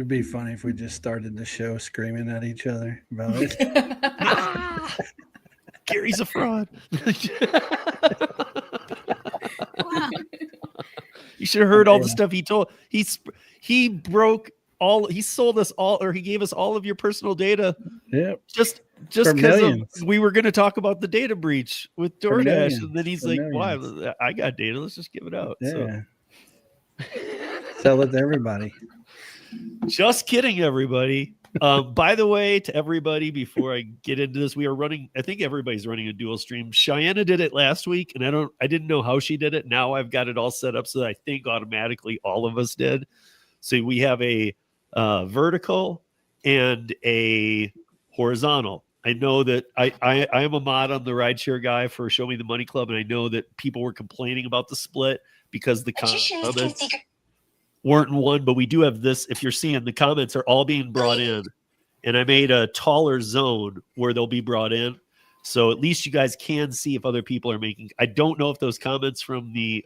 It'd be funny if we just started the show screaming at each other about it. Ah, Gary's a fraud. Wow. You should have heard all the Yeah. stuff he told. He broke all. He sold us all, or he gave us all of your personal data Yep. just For because millions. we were going to talk about the data breach with For DoorDash, millions. and then he's For like, millions. "Why? I got data. Let's just give it out." So. Yeah. Sell it to everybody. Just kidding, everybody. By the way, to everybody, before I get into this, we are running. I think everybody's running a dual stream. Cheyenne did it last week, and I didn't know how she did it. Now I've got it all set up so that I think automatically all of us did. So we have a vertical and a horizontal. I know that I am a mod on the Rideshare guy for Show Me the Money Club, and I know that people were complaining about the split because the comments weren't in one, but we do have this. If you're seeing, the comments are all being brought in, and I made a taller zone where they'll be brought in, so at least you guys can see if other people are making. I don't know if those comments from the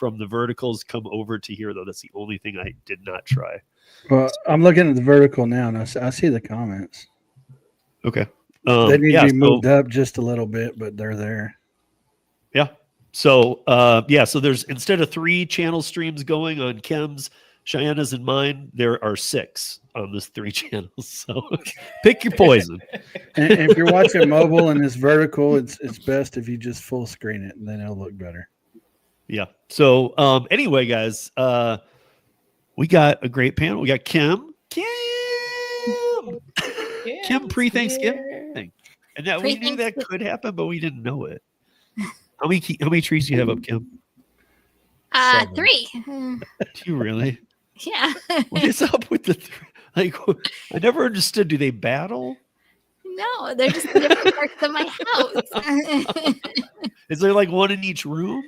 verticals come over to here though. That's the only thing I did not try. Well, I'm looking at the vertical now, and I see the comments. Okay, They need to be moved up just a little bit, but they're there. Yeah. So, so there's, instead of 3 channel streams going on Kim's, Cheyenne's, and mine, there are 6 on this 3 channels. So pick your poison. And if you're watching mobile and it's vertical, it's best if you just full screen it, and then it'll look better. Yeah. So, anyway, guys, we got a great panel. We got Kim pre-Thanksgiving. And that we knew that could happen, but we didn't know it. How many trees do you have up, Kim? 3. Do you really? Yeah. What is up with the 3? Like, I never understood. Do they battle? No, they're just in different parts of my house. Is there like one in each room?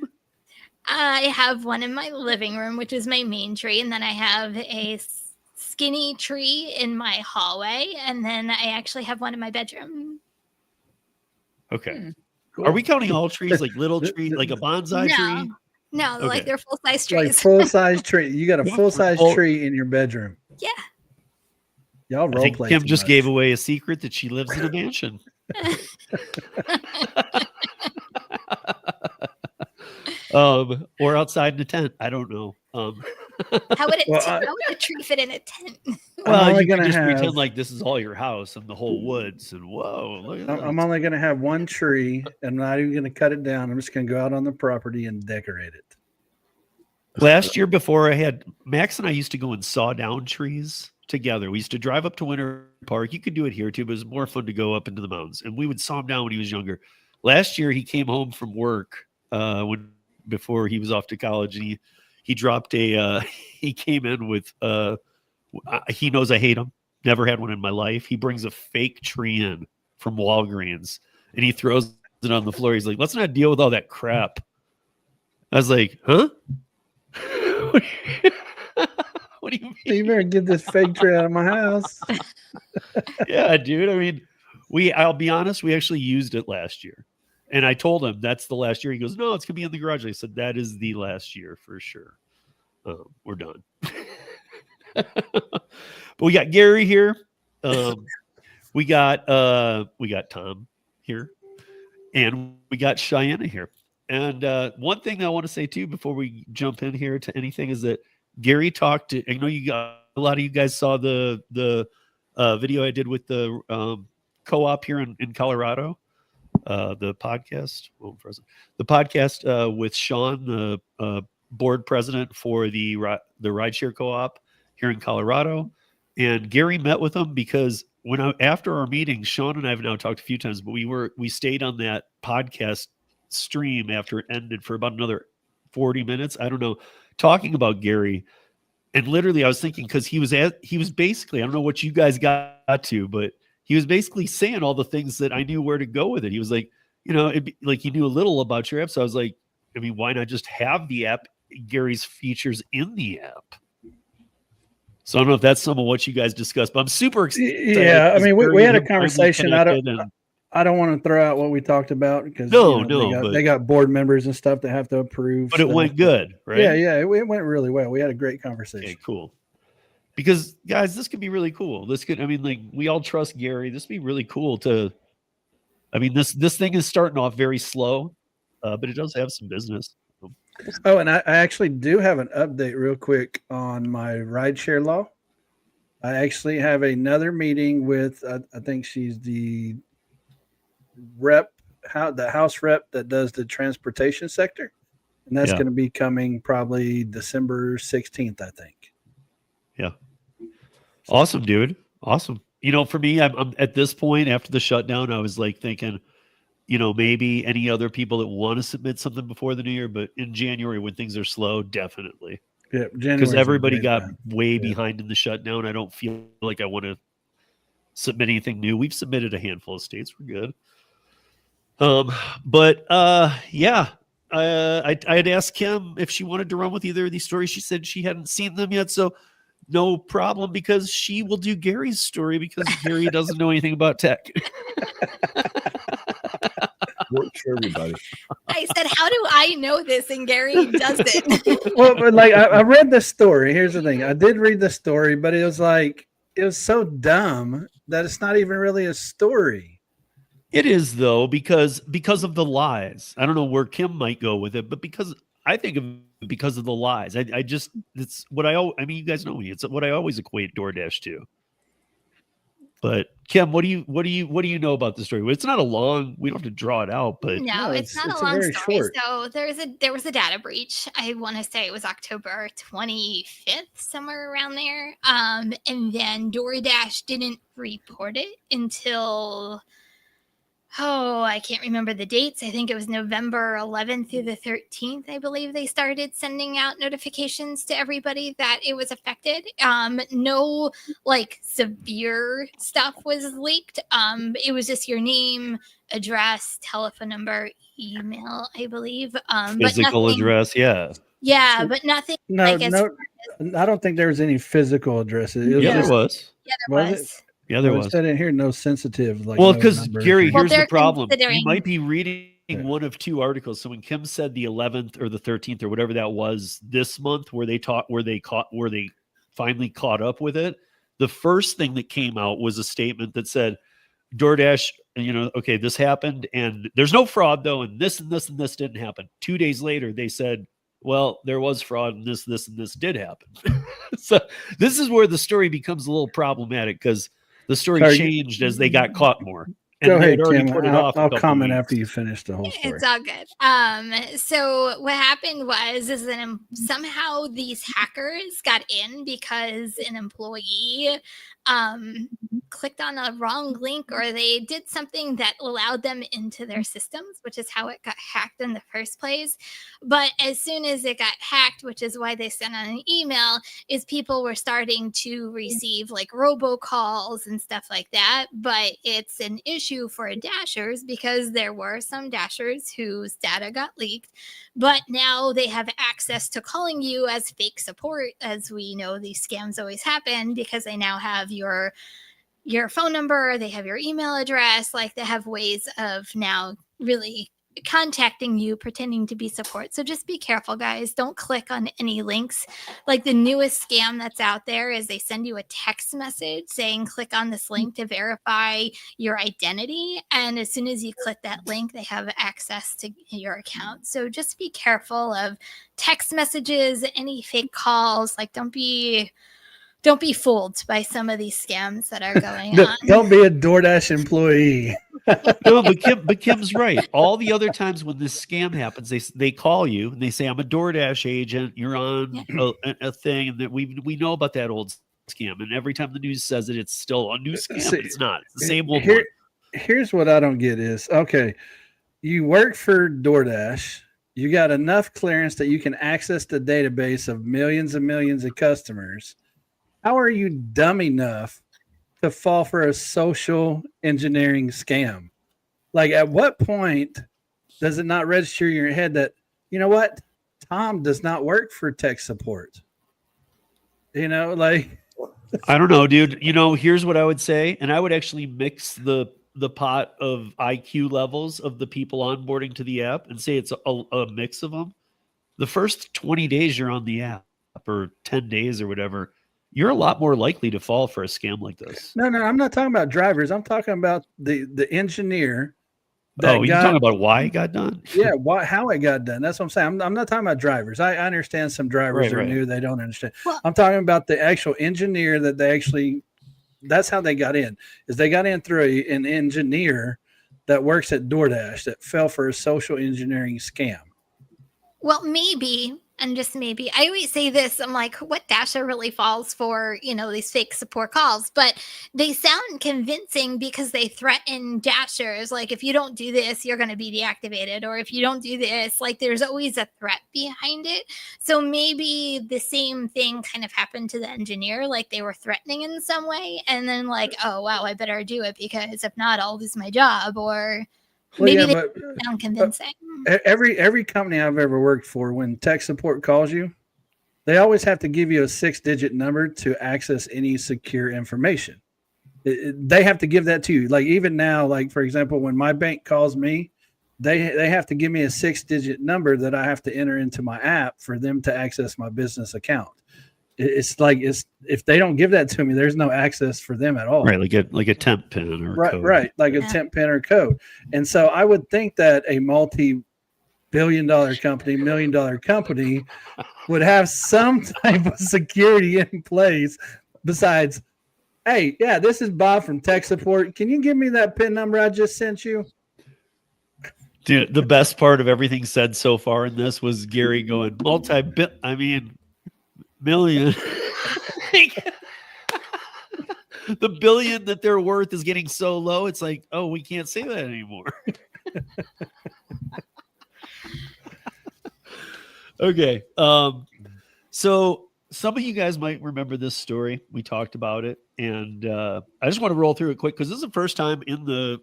I have one in my living room, which is my main tree, and then I have a skinny tree in my hallway, and then I actually have one in my bedroom. Okay. Cool. Are we counting all trees, like little trees, like a bonsai tree? No, Okay. like they're full-size trees. Like full-size tree. You got a full-size tree in your bedroom. Yeah. Y'all I think roleplay. Kim just gave away a secret that she lives in a mansion. Or outside in a tent. I don't know. How would a tree fit in a tent? Well, you can just pretend like this is all your house and the whole woods, and whoa, look at that. I'm only going to have one tree. I'm not even going to cut it down. I'm just going to go out on the property and decorate it. Last year, before I had Max and I used to go and saw down trees together. We used to drive up to Winter Park. You could do it here too, but it was more fun to go up into the mountains. And we would saw him down when he was younger. Last year, he came home from work before he was off to college, and he dropped he came in with he knows I hate him. Never had one in my life. He brings a fake tree in from Walgreens, and he throws it on the floor. He's like, "Let's not deal with all that crap." I was like, "Huh? What do you mean? You better get this fake tree out of my house." Yeah, dude. I mean, I'll be honest, we actually used it last year. And I told him that's the last year. He goes, "No, it's gonna be in the garage." I said, "That is the last year for sure." We're done. But we got Gary here. We got Tom here, and we got Cheyenne here. And one thing I want to say too before we jump in here to anything is that Gary talked to. I know you got a lot of you guys saw the video I did with the co-op here in Colorado. The podcast, the podcast with Sean, the board president for the Rideshare Co-op here in Colorado, and Gary met with him because after our meeting, Sean and I have now talked a few times, but we stayed on that podcast stream after it ended for about another 40 minutes. I don't know, talking about Gary. And literally, I was thinking because he was basically, I don't know what you guys got to, but he was basically saying all the things that I knew where to go with it. He was like, it'd be like he knew a little about your app. So I was like, I mean, why not just have the app, Gary's features in the app? So I don't know if that's some of what you guys discussed, but I'm super excited. Yeah, I mean, we had a conversation. I don't want to throw out what we talked about because they got board members and stuff that have to approve. But it went good, right? Yeah, it went really well. We had a great conversation. Okay, cool. because guys, this could be really cool. We all trust Gary. This would be really cool this thing is starting off very slow, but it does have some business. Oh, and I actually do have an update real quick on my rideshare law. I actually have another meeting with, I think she's the House rep that does the transportation sector. And that's going to be coming probably December 16th, I think. Yeah. Awesome, dude. Awesome. For me, I'm at this point after the shutdown, I was like thinking, maybe any other people that want to submit something before the new year, but in January when things are slow, definitely. Yeah, because everybody got way behind in the shutdown. I don't feel like I want to submit anything new. We've submitted a handful of states. We're good. I had asked Kim if she wanted to run with either of these stories. She said she hadn't seen them yet, so no problem, because she will do Gary's story because Gary doesn't know anything about tech. Works for everybody. I said, how do I know this? And Gary doesn't. Well, but like I read the story. Here's the thing. I did read the story, but it was so dumb that it's not even really a story. It is, though, because of the lies. I don't know where Kim might go with it, but because of the lies. It's what you guys know me. It's what I always equate DoorDash to. But Kim, what do you know about the story? It's not a long. We don't have to draw it out, but no, it's not a long story. Short. So there was a data breach. I want to say it was October 25th, somewhere around there. And then DoorDash didn't report it until I can't remember the dates. I think it was November 11th through the 13th. I believe they started sending out notifications to everybody that it was affected. No severe stuff was leaked. It was just your name, address, telephone number, email, I believe. Physical address, yeah. Yeah, but nothing. No, I don't think there was any physical addresses. There was. Yeah, there was. Yeah, there was. I didn't hear no sensitive. Because Gary, here's the problem. You might be reading one of two articles. So when Kim said the 11th or the 13th or whatever that was this month, where they finally caught up with it, the first thing that came out was a statement that said, DoorDash, okay, this happened and there's no fraud though, and this and this and this didn't happen. 2 days later, they said, well, there was fraud and this and this did happen. So this is where the story becomes a little problematic because the story changed as they got caught more. And go ahead, Kim. I'll comment after you finish the whole story. It's all good. So what happened was that somehow these hackers got in because an employee clicked on a wrong link, or they did something that allowed them into their systems, which is how it got hacked in the first place. But as soon as it got hacked, which is why they sent out an email, is people were starting to receive robocalls and stuff like that. But it's an issue for Dashers because there were some Dashers whose data got leaked, but now they have access to calling you as fake support. As we know, these scams always happen because they now have your phone number, they have your email address, they have ways of now really contacting you pretending to be support. So just be careful, guys. Don't click on any links. The newest scam that's out there is they send you a text message saying click on this link to verify your identity, and as soon as you click that link, they have access to your account. So just be careful of text messages, any fake calls. Don't be fooled by some of these scams that are going on. Don't be a DoorDash employee. No, but Kim's right. All the other times when this scam happens, they call you and they say, I'm a DoorDash agent. You're on a thing. And that we know about that old scam. And every time the news says it, it's still a new scam. See, it's not. It's the same old one. Here's what I don't get is, okay, you work for DoorDash. You got enough clearance that you can access the database of millions and millions of customers. How are you dumb enough to fall for a social engineering scam? At what point does it not register in your head that, you know what, Tom does not work for tech support? I don't know, dude. Here's what I would say. And I would actually mix the pot of IQ levels of the people onboarding to the app and say it's a mix of them. The first 20 days you're on the app, or 10 days or whatever, you're a lot more likely to fall for a scam like this. No, I'm not talking about drivers. I'm talking about the engineer. You're talking about why it got done? Yeah, how it got done. That's what I'm saying. I'm not talking about drivers. I understand some drivers are new; they don't understand. Well, I'm talking about the actual engineer that they actually. That's how they got in. Is they got in through an engineer that works at DoorDash that fell for a social engineering scam. well, maybe, and just maybe. I always say this. I'm like, what Dasher really falls for, these fake support calls, but they sound convincing because they threaten Dashers. Like, if you don't do this, you're going to be deactivated. Or if you don't do this, like, there's always a threat behind it. So maybe the same thing kind of happened to the engineer. Like, they were threatening in some way. And then, like, oh, wow, I better do it because if not, I'll lose my job. Or maybe they sound convincing. Every company I've ever worked for, when tech support calls you, they always have to give you a 6-digit number to access any secure information. They have to give that to you. Like even now, like for example, when my bank calls me, they have to give me a 6-digit number that I have to enter into my app for them to access my business account. It's if they don't give that to me, there's no access for them at all. Right, like a temp pin or code. Right, like a temp pin or code. And so I would think that a multi-billion-dollar company, million-dollar company would have some type of security in place besides, hey, yeah, this is Bob from tech support. Can you give me that PIN number I just sent you? Dude, the best part of everything said so far in this was Gary going million. The billion that they're worth is getting so low. It's like, oh, we can't say that anymore. Okay. So some of you guys might remember this story. We talked about it, and I just want to roll through it quick because this is the first time in the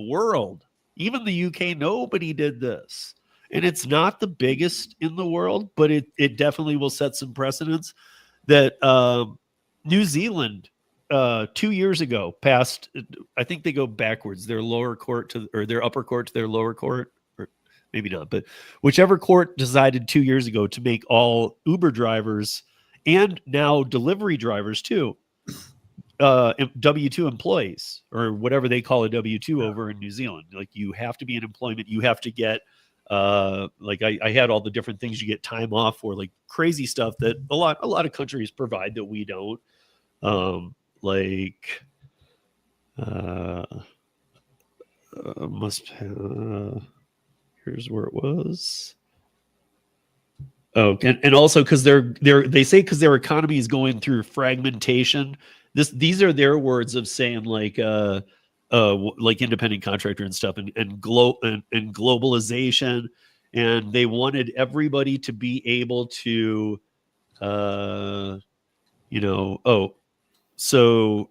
world, even the UK, nobody did this. And it's not the biggest in the world, but it definitely will set some precedents that New Zealand 2 years ago passed. I think they go backwards. Their lower court their upper court to their lower court, or maybe not, but whichever court decided 2 years ago to make all Uber drivers and now delivery drivers too W-2 employees, or whatever they call a W-2 over in New Zealand. Like you have to be in employment. You have to get like I had all the different things you get time off for, like crazy stuff that a lot of countries provide that we don't. Here's where it was. Oh, and also because they say because their economy is going through fragmentation. These are their words of saying like independent contractor and stuff and globalization, and they wanted everybody to be able to so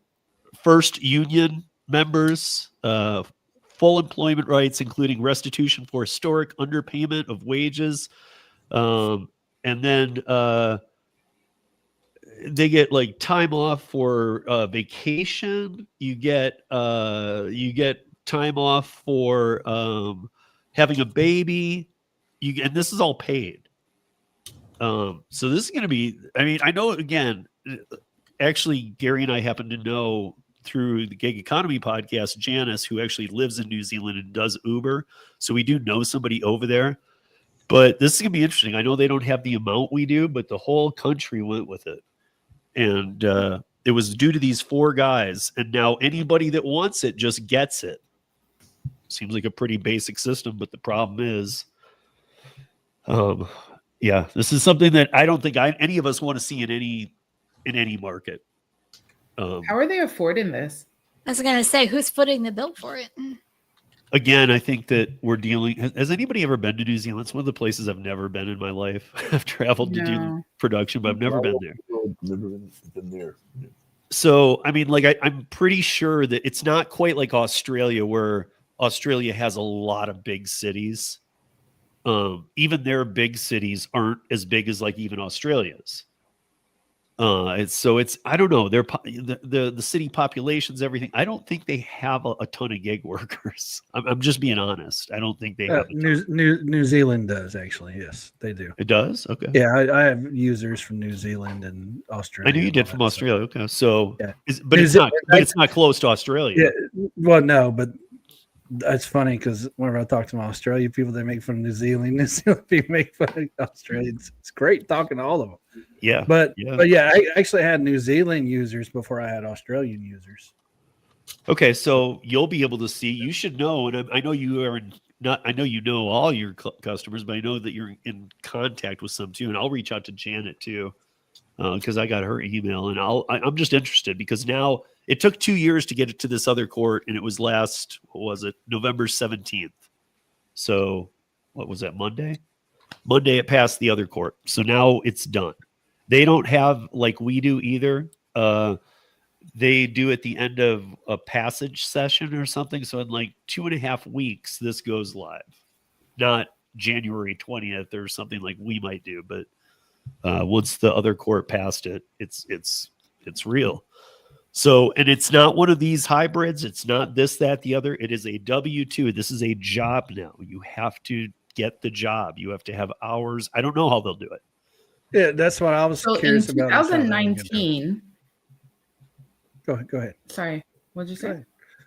first union members, full employment rights, including restitution for historic underpayment of wages, and then they get like time off for vacation. You get time off for having a baby. And this is all paid. So this is going to be. I mean, I know again. Actually, Gary and I happen to know through the Gig Economy podcast, Janice, who actually lives in New Zealand and does Uber. So we do know somebody over there. But this is going to be interesting. I know they don't have the amount we do, but the whole country went with it. And it was due to these 4 guys. And now anybody that wants it just gets it. Seems like a pretty basic system, but the problem is, this is something that I don't think any of us want to see in any market. How are they affording this? I was going to say, who's footing the bill for it? Again, I think that we're dealing. Has anybody ever been to New Zealand? It's one of the places I've never been in my life. I've traveled to do production, but I've never been there. Never been there. Yeah. So, I mean, like, I'm pretty sure that it's not quite like Australia, where Australia has a lot of big cities. Even their big cities aren't as big as like even Australia's. It's I don't know. The city populations, everything. I don't think they have a ton of gig workers. I'm just being honest. I don't think they have. New Zealand does actually. Yes, they do. It does. Okay. Yeah, I have users from New Zealand and Australia. I knew you did from Australia. Okay, so yeah, but it's not close to Australia. Yeah, well, no, but that's funny because whenever I talk to my Australia people, they make fun of New Zealand. New Zealand people make fun of Australians. It's great talking to all of them. Yeah, but yeah, I actually had New Zealand users before I had Australian users. Okay, so you'll be able to see. You should know, and I know you are not. I know you know all your customers, but I know that you're in contact with some too. And I'll reach out to Janet too, because I got her email, and I'm just interested because now it took 2 years to get it to this other court, and it was last. What was it? November 17th. So what was that? Monday it passed the other court, so now it's done. They don't have like we do either. They do at the end of a passage session or something. So in like 2.5 weeks, this goes live. Not January 20th or something like we might do, but once the other court passed it, it's real. So, and it's not one of these hybrids. It's not this, that, the other. It is a W-2. This is a job now. You have to get the job. You have to have hours. I don't know how they'll do it. Yeah, that's what I was curious in about. 2019. Go ahead. Sorry, what did you say?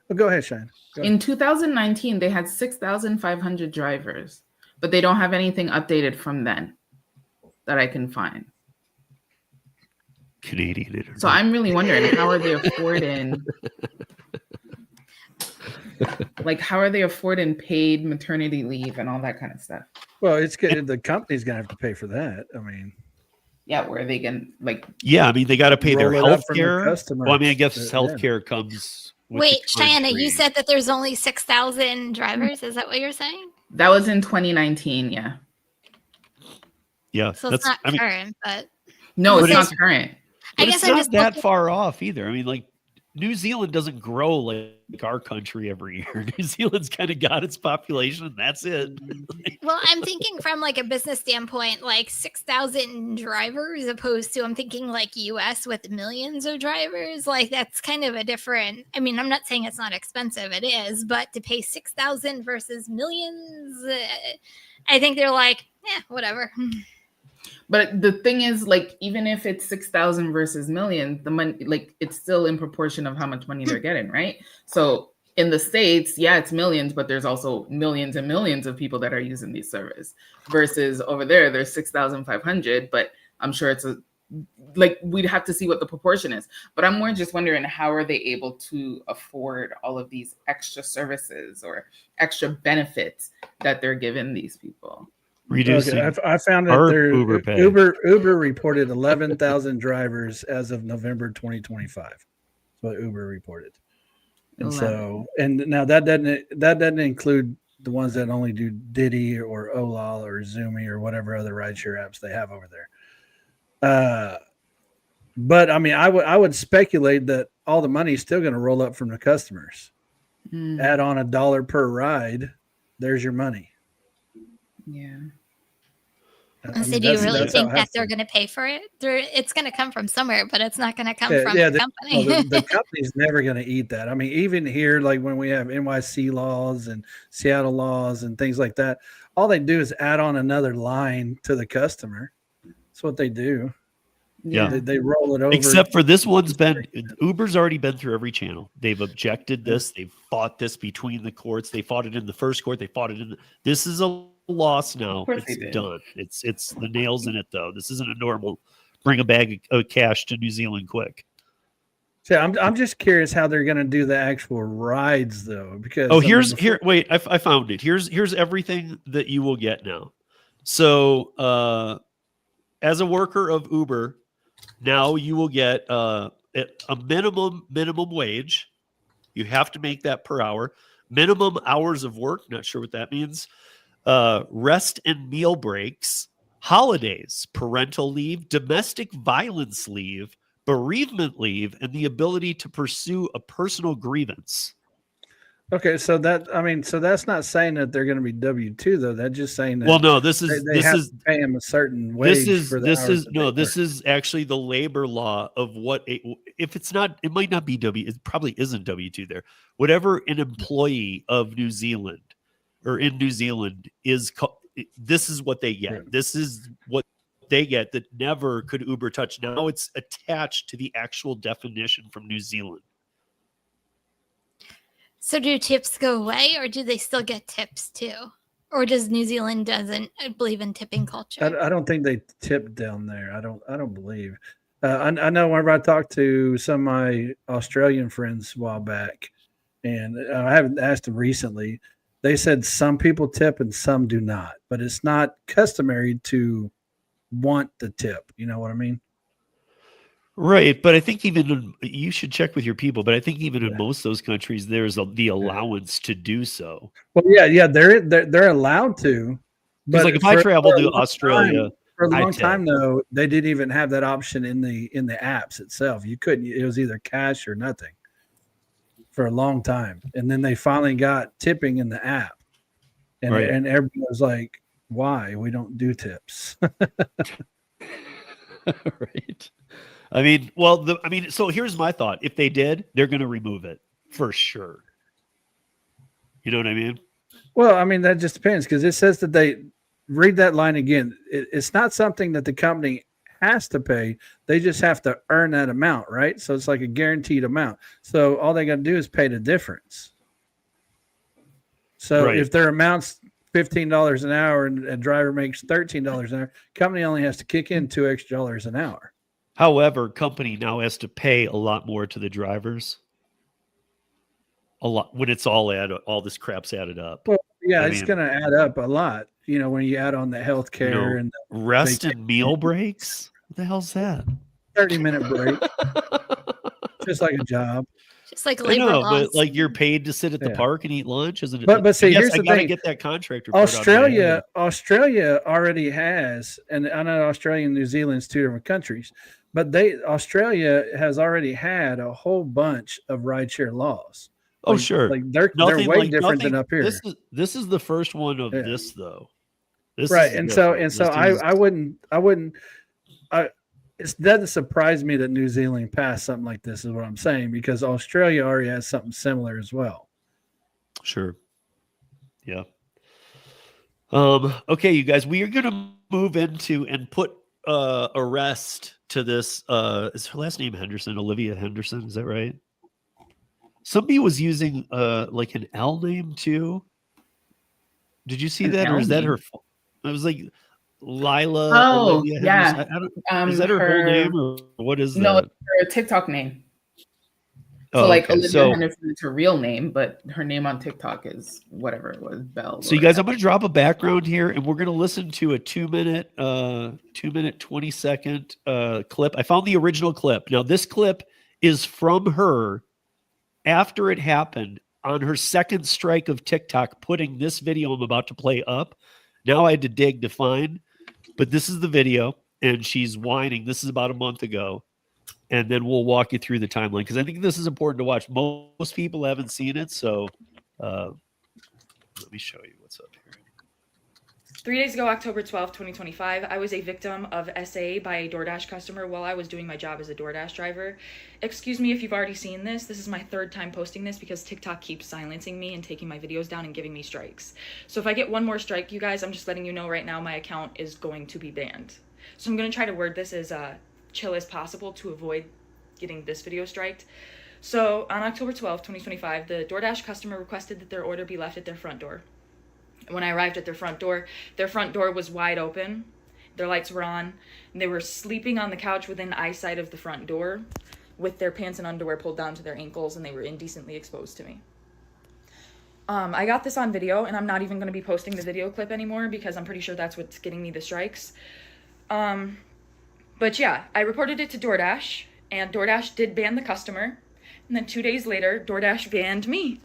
Well, go ahead, Shane. In 2019, they had 6,500 drivers, but they don't have anything updated from then that I can find. Canadian internet. So I'm really wondering, how are they affording? How are they affording paid maternity leave and all that kind of stuff? Well, it's good. The company's gonna have to pay for that. I mean, yeah, where they can Yeah, I mean they got to pay their health care. Well, I mean, I guess healthcare comes. Wait, Cheyenne, you said that there's only 6,000 drivers. Is that what you're saying? That was in 2019. Yeah. Yeah. So it's not current, but no, it's not current. I guess it's not that far off either. I mean, like New Zealand doesn't grow like our country every year. New Zealand's kind of got its population, and that's it. Well, I'm thinking from like a business standpoint, like 6,000 drivers opposed to I'm thinking like US with millions of drivers. Like that's kind of a different. I mean, I'm not saying it's not expensive. It is, but to pay 6,000 versus millions, I think they're like, whatever. But the thing is, like, even if it's 6,000 versus million, the money, like, it's still in proportion of how much money they're getting, right? So in the States, yeah, it's millions, but there's also millions and millions of people that are using these services. Versus over there, there's 6,500, but I'm sure it's we'd have to see what the proportion is. But I'm more just wondering, how are they able to afford all of these extra services or extra benefits that they're giving these people? Reducing. Okay, I found that Uber reported 11,000 drivers as of November 2025. That's what Uber reported. And 11. so, and now that doesn't include the ones that only do Diddy or Ola or Zoomy or whatever other rideshare apps they have over there. But I mean, I would speculate that all the money is still going to roll up from the customers. Add on $1 per ride, there's your money. Yeah. So do you really think that they're going to pay for it? It's going to come from somewhere, but it's not going to come from the company. Well, the company's never going to eat that. I mean, even here, like when we have NYC laws and Seattle laws and things like that, all they do is add on another line to the customer. That's what they do. Yeah. They roll it over. Except for this one's Uber's already been through every channel. They've objected this. They've fought this between the courts. They fought it in the first court. They fought it in this is a loss now. It's done. It's the nails in it though. This isn't a normal bring a bag of cash to New Zealand quick. So I'm just curious how they're going to do the actual rides though, because wait, I found it. Here's everything that you will get now. So as a worker of Uber, now you will get a minimum wage. You have to make that per hour. Minimum hours of work. Not sure what that means. Rest and meal breaks, holidays, parental leave, domestic violence leave, bereavement leave, and the ability to pursue a personal grievance. Okay, so that's not saying that they're going to be W-2 though. That's just saying that. Well, no, this is they this have is to pay them a certain wage for the this hours is that no, they this work. is actually the labor law of what if it's not, it might not be it probably isn't W-2 there. Whatever an employee of New Zealand or in New Zealand is, this is what they get. Yeah. This is what they get that never could Uber touch. Now it's attached to the actual definition from New Zealand. So do tips go away, or do they still get tips too? Or does New Zealand doesn't believe in tipping culture? I don't think they tip down there. I don't believe. I know whenever I talked to some of my Australian friends a while back, and I haven't asked them recently. They said some people tip and some do not, but it's not customary to want the tip. You know what I mean? Right, but I think you should check with your people. But I think even in Yeah. most of those countries, there's the allowance to do so. Well, yeah, they're allowed to. Because, But like, if I travel to long Australia, for a I long tip. time though, they didn't even have that option in the apps itself. You couldn't. It was either cash or nothing for a long time, and then they finally got tipping in the app, and Right. and everybody was like, "Why we don't do tips?" Right. So here's my thought. If they did, they're going to remove it for sure. You know what I mean? Well, I mean that just depends because it says that they read that line again. It's not something that the company has to pay. They just have to earn that amount, right? So it's like a guaranteed amount. So all they got to do is pay the difference. So Right. if their amount's $15 an hour and a driver makes $13 an hour, company only has to kick in $2 extra an hour. However, company now has to pay a lot more to the drivers. A lot when it's all this crap's added up. Well, yeah, I it's mean- going to add up a lot. You know, when you add on the health care and the Rest and meal breaks. What the hell's that? 30-minute break, just like a job. Just like I labor know, laws. but like you're paid to sit at the Yeah. park and eat lunch, isn't it? But see, here's I the gotta thing. get that contract report out of my head. Australia already has, and I know Australia and New Zealand's two different countries, but Australia has already had a whole bunch of rideshare laws. Oh, Like- sure. like they're Nothing way like- different nothing- than up here, This is the first one of Yeah. this though. This right? is And so different. it doesn't surprise me that New Zealand passed something like this. Is what I'm saying because Australia already has something similar as well. Sure. Yeah. Okay, you guys, we are gonna move into and put a rest to this. Is her last name Henderson? Olivia Henderson, is that right? Somebody was using like an L name too. Did you see An that, or L is that name? her? It was like Lila. Oh, Olivia yeah. Henderson. I don't, is that her whole name, or what is No, that? it's her TikTok name. So Oh, like okay. Olivia So- Henderson is her real name, but her name on TikTok is whatever it was, Bell. So you guys, I'm going to drop a background here, and we're going to listen to a 2-minute, 20-second clip. I found the original clip. Now this clip is from her after it happened on her second strike of TikTok, putting this video I'm about to play up. Now I had to dig to find, but this is the video, and she's whining. This is about a month ago. And then we'll walk you through the timeline because I think this is important to watch. Most people haven't seen it, so let me show you what's up here. 3 days ago, October 12th, 2025, I was a victim of SA by a DoorDash customer while I was doing my job as a DoorDash driver. Excuse me if you've already seen this. This is my third time posting this because TikTok keeps silencing me and taking my videos down and giving me strikes. So if I get one more strike, you guys, I'm just letting you know right now my account is going to be banned. So I'm going to try to word this as chill as possible to avoid getting this video striked. So on October 12th, 2025, the DoorDash customer requested that their order be left at their front door. When I arrived at their front door was wide open, their lights were on, and they were sleeping on the couch within eyesight of the front door with their pants and underwear pulled down to their ankles, and they were indecently exposed to me. I got this on video, and I'm not even going to be posting the video clip anymore because I'm pretty sure that's what's getting me the strikes. But yeah, I reported it to DoorDash, and DoorDash did ban the customer, and then 2 days later, DoorDash banned me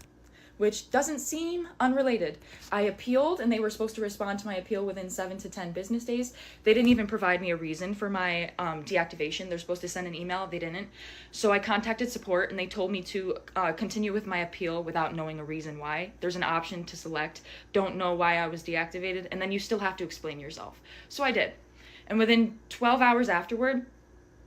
which doesn't seem unrelated. I appealed, and they were supposed to respond to my appeal within 7 to 10 business days. They didn't even provide me a reason for my deactivation. They're supposed to send an email. They didn't. So I contacted support, and they told me to continue with my appeal without knowing a reason why. There's an option to select, don't know why I was deactivated, and then you still have to explain yourself. So I did. And within 12 hours afterward,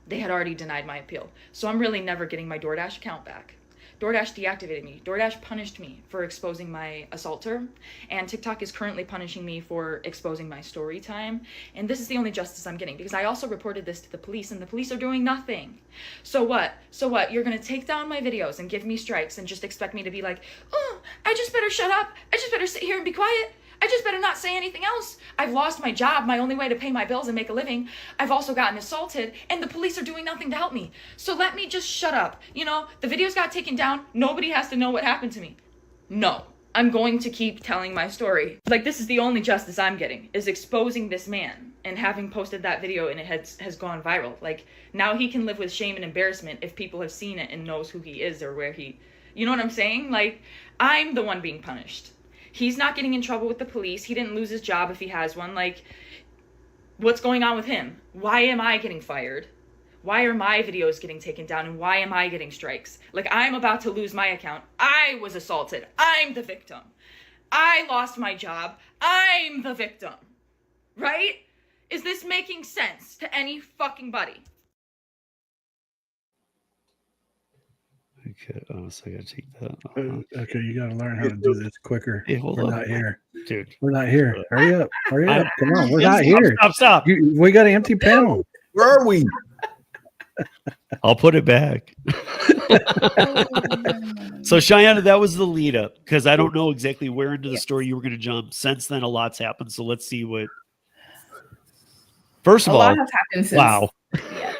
they had already denied my appeal. So I'm really never getting my DoorDash account back. DoorDash deactivated me. DoorDash punished me for exposing my assaulter, and TikTok is currently punishing me for exposing my story time. And this is the only justice I'm getting, because I also reported this to the police, and the police are doing nothing. So what? You're gonna take down my videos and give me strikes and just expect me to be like, oh, I just better shut up. I just better sit here and be quiet. I just better not say anything else. I've lost my job, my only way to pay my bills and make a living. I've also gotten assaulted, and the police are doing nothing to help me. So let me just shut up. You know, the videos got taken down. Nobody has to know what happened to me. No, I'm going to keep telling my story. Like, this is the only justice I'm getting, is exposing this man and having posted that video, and it has gone viral. Like, now he can live with shame and embarrassment if people have seen it and knows who he is or where he, you know what I'm saying? Like, I'm the one being punished. He's not getting in trouble with the police. He didn't lose his job if he has one. Like, what's going on with him? Why am I getting fired? Why are my videos getting taken down? And why am I getting strikes? Like, I'm about to lose my account. I was assaulted. I'm the victim. I lost my job. I'm the victim. Right? Is this making sense to any fucking buddy? Okay, so I gotta take that. Okay, you got to learn how to do this quicker. Hey, hold We're on. not here. Dude. We're not here. Hurry up. Hurry up. Come on. We're not Stop, here. Stop. We got an empty panel. Where are we? I'll put it back. So Cheyenne, that was the lead up, because I don't know exactly where into the story you were going to jump. Since then, a lot's happened. So let's see what. First of all, a lot has happened since. wow. Yeah.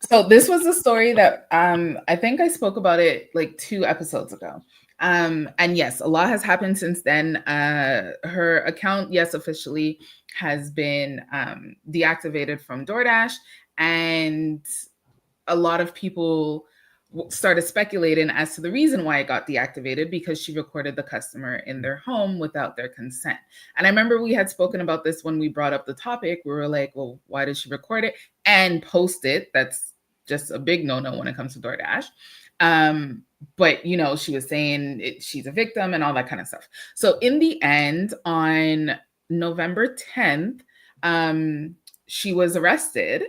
So this was a story that I think I spoke about it like 2 episodes ago. And yes, a lot has happened since then. Her account, yes, officially has been deactivated from DoorDash, and a lot of people started speculating as to the reason why it got deactivated, because she recorded the customer in their home without their consent. And I remember we had spoken about this when we brought up the topic. We were like, well, why did she record it and post it? That's just a big no-no when it comes to DoorDash. But, you know, she was saying she's a victim and all that kind of stuff. So in the end, on November 10th, she was arrested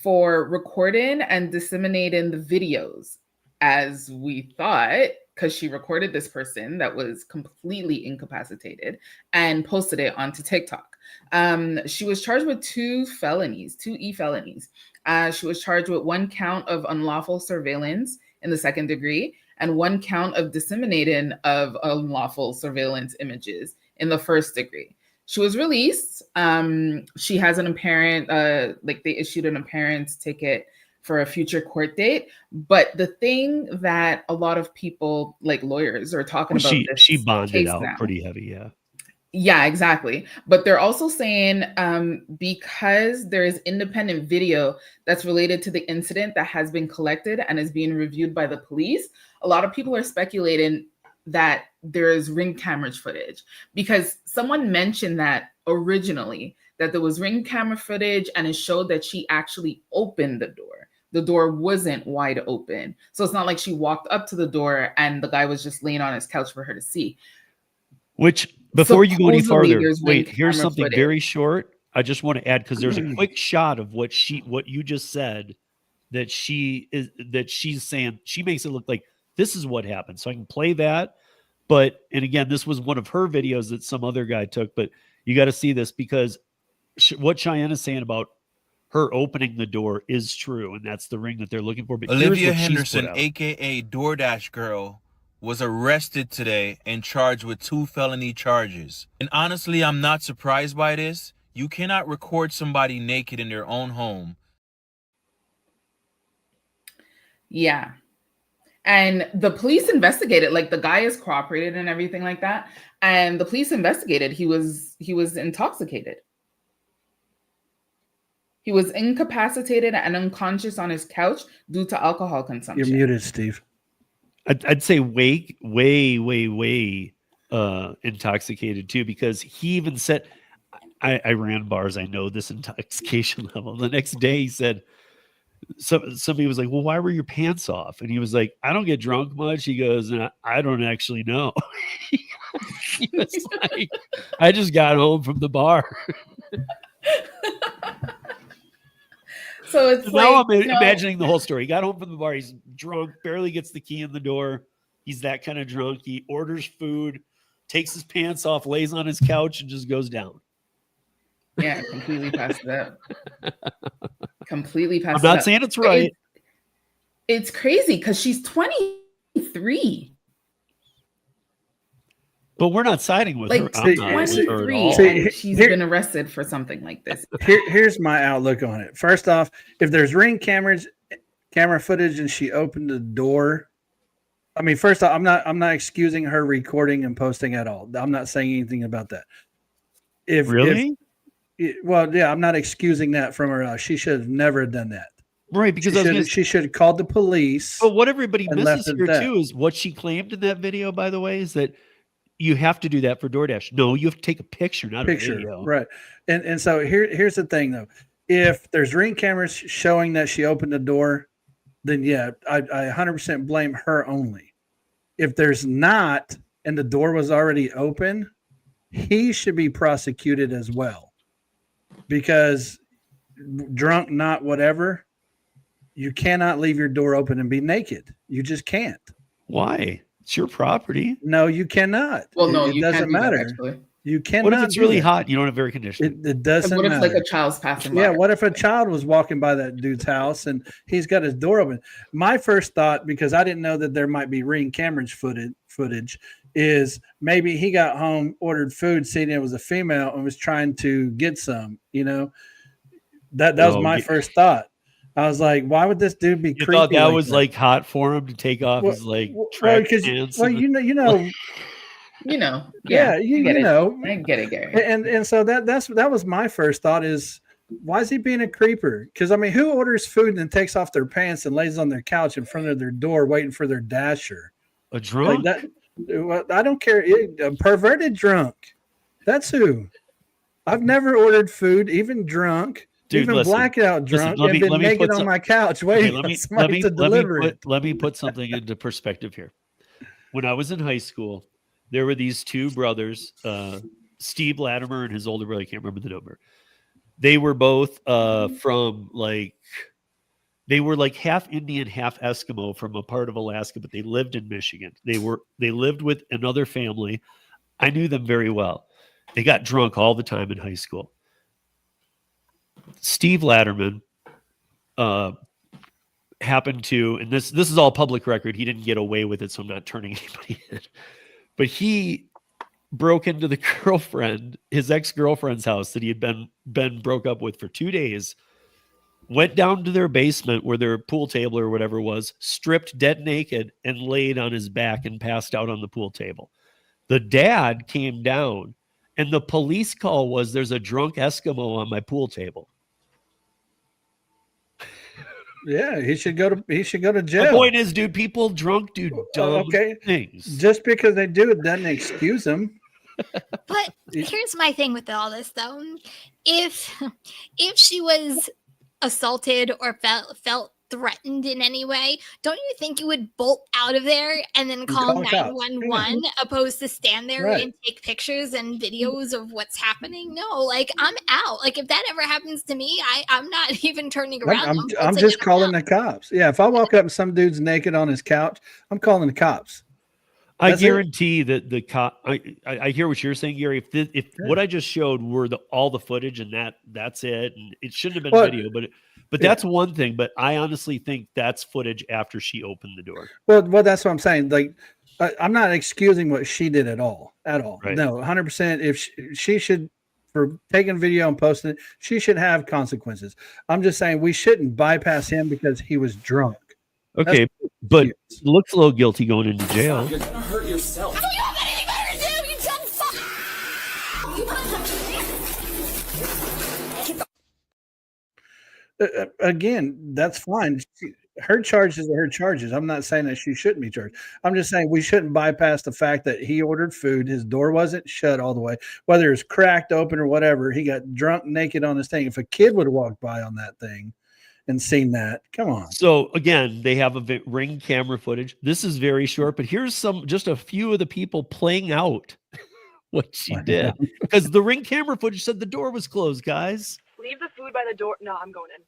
for recording and disseminating the videos, as we thought, because she recorded this person that was completely incapacitated and posted it onto TikTok. She was charged with 2 felonies, 2 e-felonies. She was charged with 1 count of unlawful surveillance in the 2nd degree and 1 count of disseminating of unlawful surveillance images in the 1st degree. She was released. She has an apparent, like they issued an appearance ticket for a future court date. But the thing that a lot of people, like lawyers, are talking about, she bonded out now. Pretty heavy, yeah. Yeah, exactly. But they're also saying because there is independent video that's related to the incident that has been collected and is being reviewed by the police, a lot of people are speculating that there is ring camera footage, because someone mentioned that originally, that there was ring camera footage and it showed that she actually opened the door. The door wasn't wide open. So it's not like she walked up to the door and the guy was just laying on his couch for her to see. Which, before you go any farther, there's wait, ring here's camera something footage. very short. I just want to add, because there's a quick shot of what you just said, that she's saying. She makes it look like this is what happened. So I can play that. But, and again, this was one of her videos that some other guy took, but you got to see this, because what Cheyenne is saying about her opening the door is true, and that's the ring that they're looking for. But Olivia Henderson, aka DoorDash Girl, was arrested today and charged with 2 felony charges. And honestly, I'm not surprised by this. You cannot record somebody naked in their own home. Yeah. And the police investigated, like the guy is cooperated and everything like that. And the police investigated. He was intoxicated. He was incapacitated and unconscious on his couch due to alcohol consumption. You're muted, Steve. I'd say way intoxicated too, because he even said, I ran bars. I know this intoxication level. The next day he said, somebody was like, well, why were your pants off? And he was like, I don't get drunk much. He goes, I don't actually know. He was like, I just got home from the bar. So it's Now like, I'm imagining the whole story. He got home from the bar. He's drunk, barely gets the key in the door. He's that kind of drunk. He orders food, takes his pants off, lays on his couch, and just goes down. yeah, completely passed it up. Completely passed I'm it up. not saying it's right. It's crazy because she's 23. But we're not siding with Like her. I'm not with her at 23, all. and she's been arrested for something like this. Here's my outlook on it. First off, if there's ring camera footage and she opened the door, I mean, first off, I'm not excusing her recording and posting at all. I'm not saying anything about that. Really? Well, yeah, I'm not excusing that from her. She should have never done that. Right, because she should have called the police. But what everybody misses here that. too is what she claimed in that video, by the way, is that you have to do that for DoorDash. No, you have to take a picture, not a video. Right. And so here's the thing though. If there's ring cameras showing that she opened the door, then yeah, I 100% blame her only. If there's not, and the door was already open, he should be prosecuted as well. Because drunk, not whatever, you cannot leave your door open and be naked. You just can't. Why? It's your property. No, you cannot. Well, no, it you doesn't can't do matter. That, actually. You cannot. What if it's really hot? You don't have air conditioning. It doesn't What if matter. like a child's passing by? Yeah, what if a child was walking by that dude's house and he's got his door open? My first thought, because I didn't know that there might be ring cameras footage, is maybe he got home, ordered food, seen it was a female, and was trying to get some. You know, that was my first thought. I was like, why would this dude be You creepy? thought that like was that? like hot for him to take off his like track pants? Well, you know, yeah, you know, I get it, Gary. And so that was my first thought is, why is he being a creeper? Because I mean, who orders food and then takes off their pants and lays on their couch in front of their door waiting for their dasher? A drunk? Like that, I don't care. A perverted drunk. That's who. I've never ordered food, even drunk. Dude, even blackout drunk, and been naked on my couch waiting for somebody to deliver it. Let me put something into perspective here. When I was in high school, there were these two brothers, Steve Latimer and his older brother. I can't remember the number. They were both from they were like half Indian, half Eskimo from a part of Alaska, but they lived in Michigan. They lived with another family. I knew them very well. They got drunk all the time in high school. Steve Latterman happened to, and this is all public record. He didn't get away with it, so I'm not turning anybody in. But he broke into the his ex-girlfriend's house that he had been broke up with for 2 days, went down to their basement where their pool table or whatever was, stripped dead naked, and laid on his back and passed out on the pool table. The dad came down, and the police call was, there's a drunk Eskimo on my pool table. Yeah, he should go to jail. The point is, dude, people drunk do dumb things. Just because they do it doesn't excuse them. But here's my thing with all this, though. If she was assaulted or felt threatened in any way, don't you think you would bolt out of there and then call 911 opposed to stand there and take pictures and videos of what's happening? No, like, I'm out. Like, if that ever happens to me, I'm not even turning around. I'm just calling the cops. Yeah, if I walk up and some dude's naked on his couch, I'm calling the cops. I guarantee that the cop. I hear what you're saying, Gary. If what I just showed were all the footage and that's it, and it shouldn't have been video, but that's one thing. But I honestly think that's footage after she opened the door. Well, that's what I'm saying. Like, I'm not excusing what she did at all. Right. No, 100%. If she should, for taking video and posting it, she should have consequences. I'm just saying we shouldn't bypass him because he was drunk. Okay, but looks a little guilty going into jail. You're gonna hurt yourself. You don't have anything better to do, you dumb fuck. Again, that's fine. her charges are her charges. I'm not saying that she shouldn't be charged. I'm just saying we shouldn't bypass the fact that he ordered food. His door wasn't shut all the way, whether it's cracked open or whatever. He got drunk naked on this thing. If a kid would have walked by on that thing and seen that, come on. So again, they have a Ring camera footage. This is very short, but here's just a few of the people playing out what she did, because the Ring camera footage said the door was closed, guys. Leave the food by the door. No, I'm going in.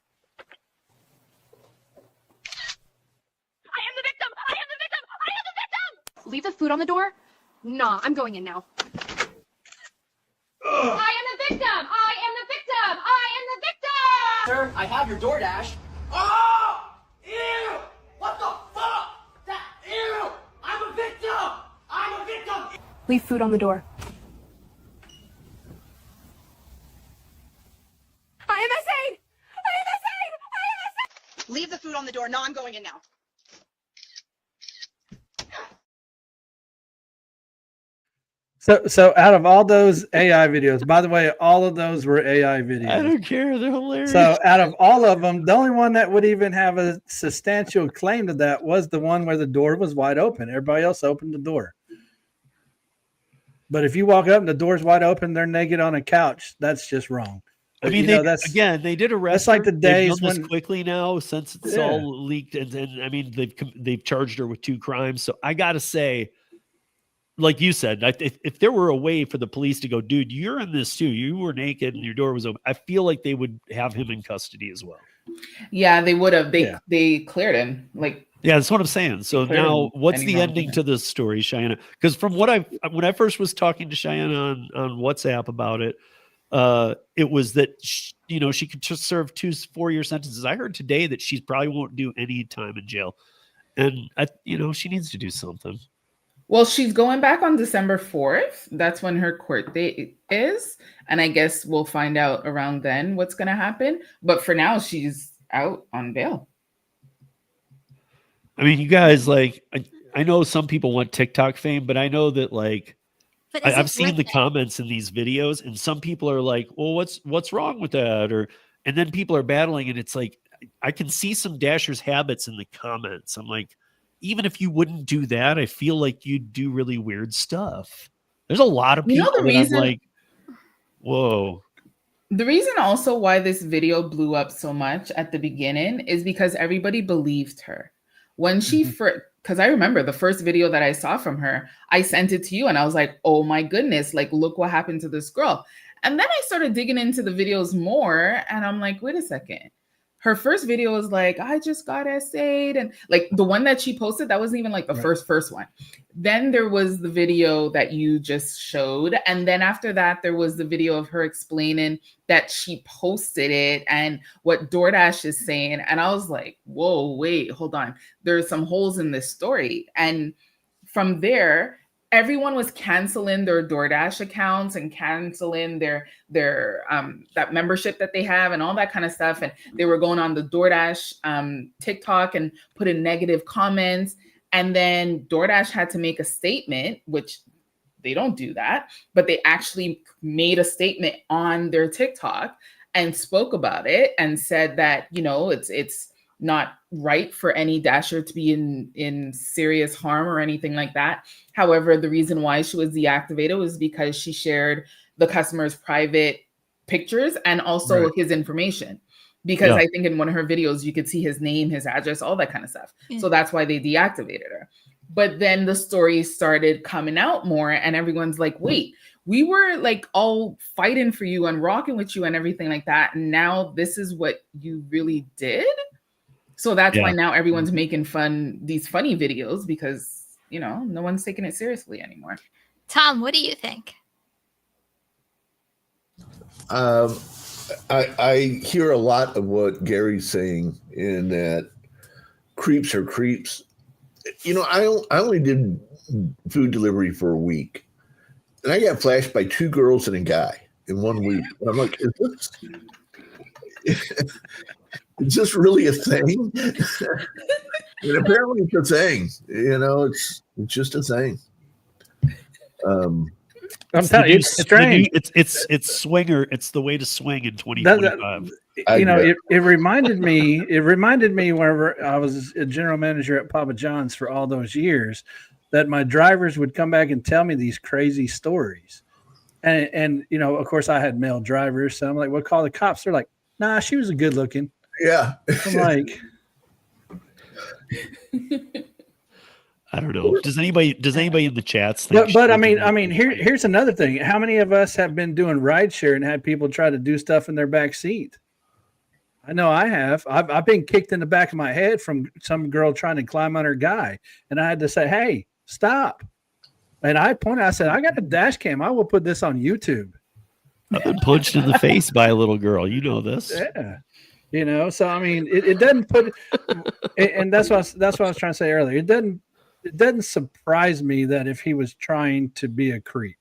I am the victim! I am the victim! I am the victim! Leave the food on the door? Nah, I'm going in now. I am the victim! I am the victim! I am the victim! Sir, I have your DoorDash. Oh! Ew! What the fuck? Ew! I'm a victim! I'm a victim! Leave food on the door. I am insane! I am insane! I am insane! Leave the food on the door. No, I'm going in now. So out of all those AI videos, by the way, all of those were AI videos. I don't care. They're hilarious. So out of all of them, the only one that would even have a substantial claim to that was the one where the door was wide open. Everybody else opened the door. But if you walk up and the door's wide open, they're naked on a couch, that's just wrong. I mean, they did arrest. That's like the her. days They've done this when quickly now, since it's all leaked, and I mean they've charged her with 2 crimes. So I gotta say, like you said, if there were a way for the police to go, dude, you're in this too. You were naked and your door was open. I feel like they would have him in custody as well. Yeah, they would have. They cleared him. Like, yeah, that's what I'm saying. So now, what's the ending to this story, Cheyenne? Because from when I first was talking to Cheyenne on WhatsApp about it, it was that she could just serve 2 4-year sentences. I heard today that she probably won't do any time in jail, and she needs to do something. Well, she's going back on December 4th. That's when her court date is. And I guess we'll find out around then what's going to happen. But for now, she's out on bail. I mean, you guys, I know some people want TikTok fame, but I know that, I've seen the comments in these videos, and some people are like, well, what's wrong with that? And then people are battling, and it's like, I can see some Dashers habits in the comments. I'm like, even if you wouldn't do that, I feel like you'd do really weird stuff. There's a lot of people I'm like, whoa. The reason also why this video blew up so much at the beginning is because everybody believed her. When she first, because I remember the first video that I saw from her, I sent it to you and I was like, oh my goodness, look what happened to this girl. And then I started digging into the videos more and I'm like, wait a second. Her first video was like, I just got essayed. And the one that she posted, that wasn't even the first one. Then there was the video that you just showed. And then after that, there was the video of her explaining that she posted it and what DoorDash is saying. And I was like, whoa, wait, hold on. There's some holes in this story. And from there, everyone was canceling their DoorDash accounts and canceling their that membership that they have and all that kind of stuff. And they were going on the DoorDash TikTok and putting negative comments. And then DoorDash had to make a statement, which they don't do that, but they actually made a statement on their TikTok and spoke about it and said that, it's not right for any Dasher to be in serious harm or anything like that. However, the reason why she was deactivated was because she shared the customer's private pictures and also his information. Because I think in one of her videos, you could see his name, his address, all that kind of stuff. Yeah. So that's why they deactivated her. But then the story started coming out more and everyone's like, wait, we were all fighting for you and rocking with you and everything like that. And now this is what you really did? So that's why now everyone's making these funny videos because, no one's taking it seriously anymore. Tom, what do you think? I hear a lot of what Gary's saying in that creeps are creeps. I only did food delivery for a week, and I got flashed by 2 girls and a guy in 1 week. And I'm like, is this really a thing? And apparently it's a thing. It's just a thing. I'm telling you, it's strange. It's swinger. It's the way to swing in 2025. it reminded me. It reminded me whenever I was a general manager at Papa John's for all those years, that my drivers would come back and tell me these crazy stories, and of course, I had male drivers, so I'm like, "Well, call the cops." They're like, "Nah, she was a good looking." Yeah. I'm like, I don't know. Does anybody in the chats think? but I mean, here's another thing. How many of us have been doing rideshare and had people try to do stuff in their back seat? I know I have. I've been kicked in the back of my head from some girl trying to climb on her guy, and I had to say, "Hey, stop!" And I pointed. I said, "I got a dash cam. I will put this on YouTube." I've been punched in the face by a little girl. You know this. Yeah. So I mean, it doesn't put, and that's what I was trying to say earlier. It doesn't surprise me that if he was trying to be a creep,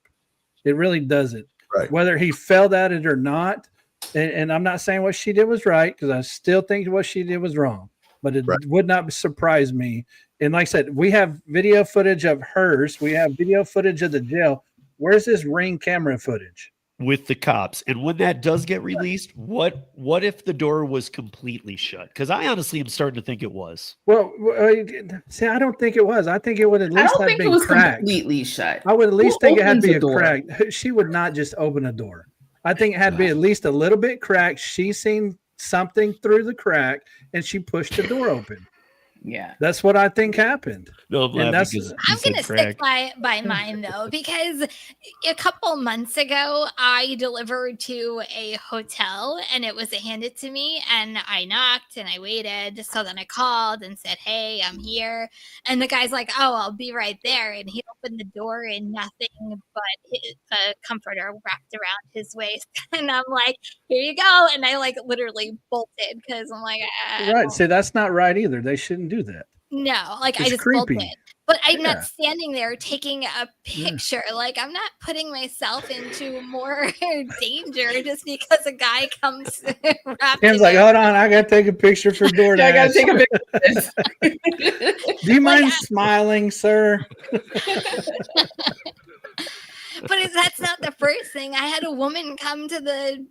it really doesn't. Right. Whether he failed at it or not. And I'm not saying what she did was right, because I still think what she did was wrong, but it would not surprise me. And like I said, we have video footage of hers. We have video footage of the jail. Where's this Ring camera footage? With the cops. And when that does get released, what if the door was completely shut? Because I honestly am starting to think it was. Well, see, I don't think it was. I think it would at least have been cracked. Completely shut. I would at least think it had to be a door? crack. She would not just open a door. I think it had to be at least a little bit cracked. She seen something through the crack and she pushed the door open. Yeah, that's what I think happened. No, I'm going to stick by mine though, because a couple months ago I delivered to a hotel and it was handed to me, and I knocked and I waited. So then I called and said, "Hey, I'm here." And the guy's like, "Oh, I'll be right there." And he opened the door and nothing but a comforter wrapped around his waist. And I'm like, "Here you go." And I literally bolted because I'm like, right. See, that's not right either. They shouldn't do that. No, I just creepy. bolted. But I'm not standing there taking a picture. I'm not putting myself into more danger just because a guy comes wrapped. Tim's like, "Hold on, I gotta take a picture for DoorDash." I gotta take a picture. Do you mind smiling, sir? But that's not the first thing. I had a woman come to the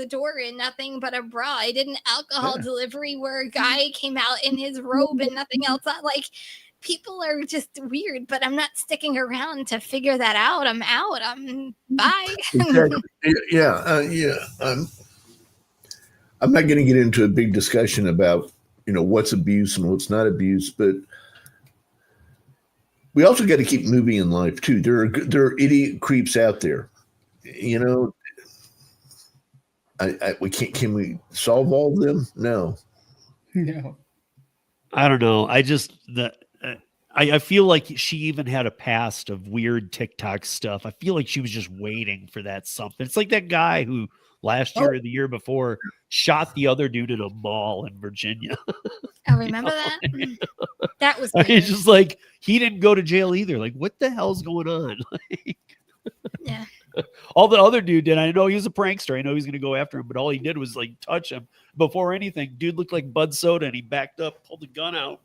door in nothing but a bra. I did an alcohol delivery where a guy came out in his robe and nothing else. People are just weird, but I'm not sticking around to figure that out. I'm out. Bye. Exactly. I'm not going to get into a big discussion about what's abuse and what's not abuse, but we also got to keep moving in life too. There are idiot creeps out there. We can't. Can we solve all of them? No. I don't know. I feel like she even had a past of weird TikTok stuff. I feel like she was just waiting for that something. It's like that guy who last year or the year before shot the other dude in a mall in Virginia. I remember that. That was weird. He's just like, he didn't go to jail either. Like, what the hell's going on? Yeah. All the other dude did. I know he was a prankster. I know he's going to go after him, but all he did was touch him before anything. Dude looked like Bud Soda, and he backed up, pulled the gun out,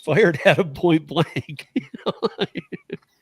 fired at him point blank.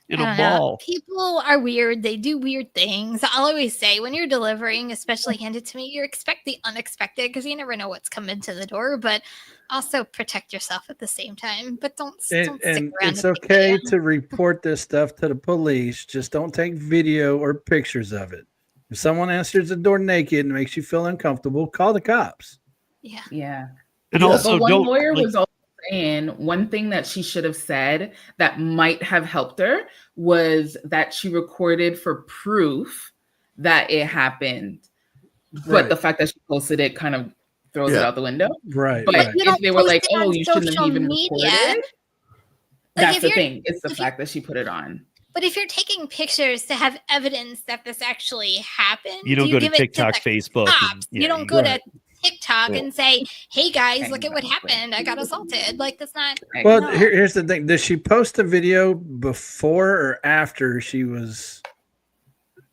In a mall. People are weird. They do weird things. I'll always say, when you're delivering, especially handed to me, you expect the unexpected because you never know what's coming to the door, but also protect yourself at the same time. But don't stick around. It's okay to report this stuff to the police. Just don't take video or pictures of it. If someone answers the door naked and makes you feel uncomfortable, call the cops. Yeah. And also, one lawyer was also saying one thing that she should have said that might have helped her was that she recorded for proof that it happened. But the fact that she posted it kind of throws it out the window. Right. But if they were like, "Oh, you shouldn't have even media. recorded," that's the thing. It's the fact that she put it on. But if you're taking pictures to have evidence that this actually happened, you don't go to TikTok, Facebook. You don't go to TikTok and say, "Hey guys, look at what happened. I got assaulted." That's not. Well, here's the thing: did she post a video before or after she was?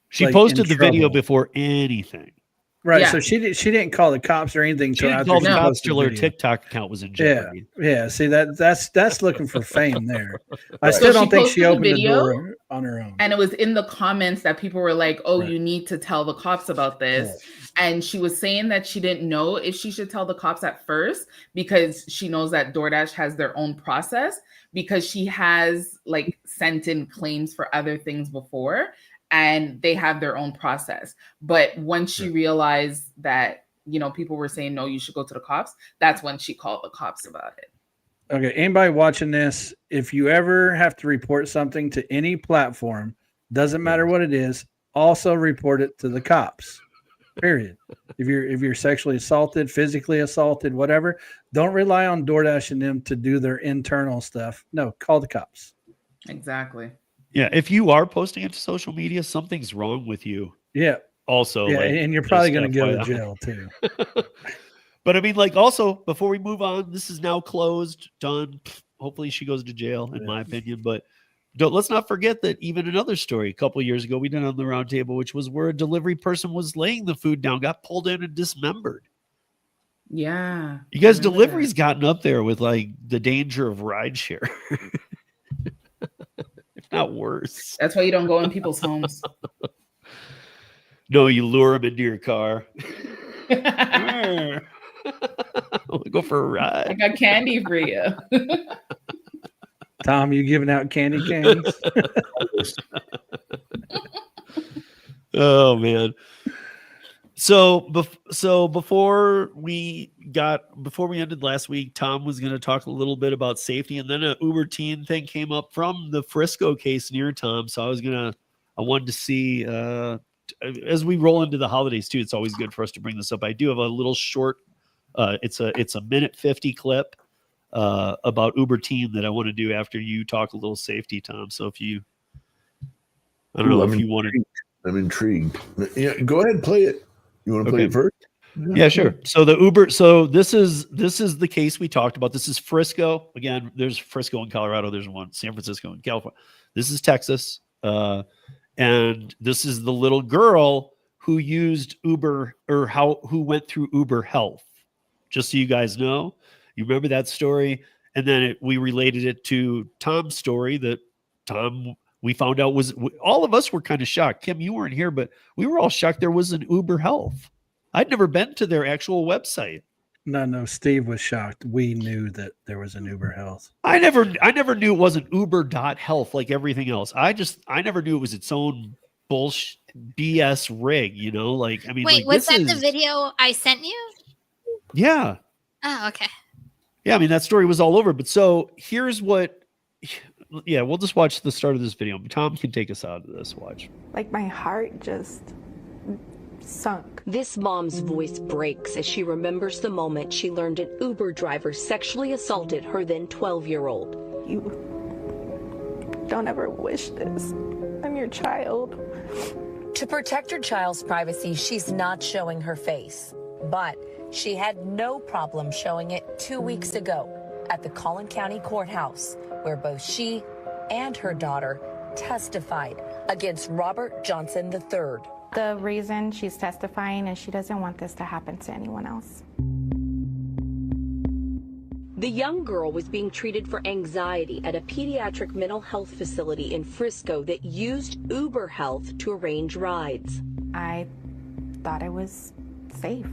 She posted the video before anything. Right. Yeah. So she didn't call the cops or anything She until didn't after call she the cops posted till the her video. TikTok account was in Yeah, jeopardy. yeah. See that's looking for fame there. I Right. still So don't she think she posted the opened the video, door on her own. and it was in the comments that people were like, "Oh, Right. you need to tell the cops about this." Right. And she was saying that she didn't know if she should tell the cops at first because she knows that DoorDash has their own process, because she has like sent in claims for other things before and they have their own process. But once she realized that, you know, people were saying, no, you should go to the cops, that's when she called the cops about it. Okay, anybody watching this, if you ever have to report something to any platform, doesn't matter what it is, also report it to the cops. Period. If you're sexually assaulted, physically assaulted, whatever, don't rely on DoorDash and them to do their internal stuff. No, call the cops. Exactly. Yeah, if you are posting it to social media, something's wrong with you. Yeah. Also, Yeah, like, and you're probably just going to go to FYI. jail too. But I mean, like, also before we move on, this is now closed, done. Hopefully, she goes to jail, in my opinion. But let's not forget that even another story a couple of years ago we did on the round table, which was where a delivery person was laying the food down, got pulled in and dismembered. Yeah. You guys, I remember delivery's that. gotten up there with like the danger of rideshare, if not worse. That's why you don't go in people's homes. No, you lure them into your car. We'll go for a ride. I got candy for you. Tom, you giving out candy canes? Oh man. So before we ended last week, Tom was going to talk a little bit about safety, and then an Uber teen thing came up from the Frisco case near Tom. So I wanted to see as we roll into the holidays too. It's always good for us to bring this up. I do have a little short. It's a minute 50 clip about Uber teen that I want to do after you talk a little safety, Tom. So if you, I don't know if you want to. I'm intrigued. Yeah, go ahead and play it. You want to play it first? Yeah, sure. So the Uber. So this is the case we talked about. This is Frisco. Again, there's Frisco in Colorado. There's one San Francisco in California. This is Texas, and this is the little girl who used Uber who went through Uber Health. Just so you guys know, you remember that story, and then we related it to Tom's story that Tom. We found out all of us were kind of shocked. Kim, you weren't here, but we were all shocked there was an Uber Health. I'd never been to their actual website. No, Steve was shocked. We knew that there was an Uber Health. I never knew it wasn't Uber.health like everything else. I never knew it was its own bullshit BS rig, you know? Like, I mean, Wait, like, was that the video I sent you? Yeah. Oh, okay. Yeah, I mean, that story was all over. But so here's what. Yeah, we'll just watch the start of this video. Tom can take us out of this. Watch. Like my heart just sunk. This mom's voice breaks as she remembers the moment she learned an Uber driver sexually assaulted her then 12-year-old. You don't ever wish this. I'm your child. To protect her child's privacy, she's not showing her face. But she had no problem showing it 2 weeks ago at the Collin County Courthouse, where both she and her daughter testified against Robert Johnson III. The reason she's testifying is she doesn't want this to happen to anyone else. The young girl was being treated for anxiety at a pediatric mental health facility in Frisco that used Uber Health to arrange rides. I thought it was safe.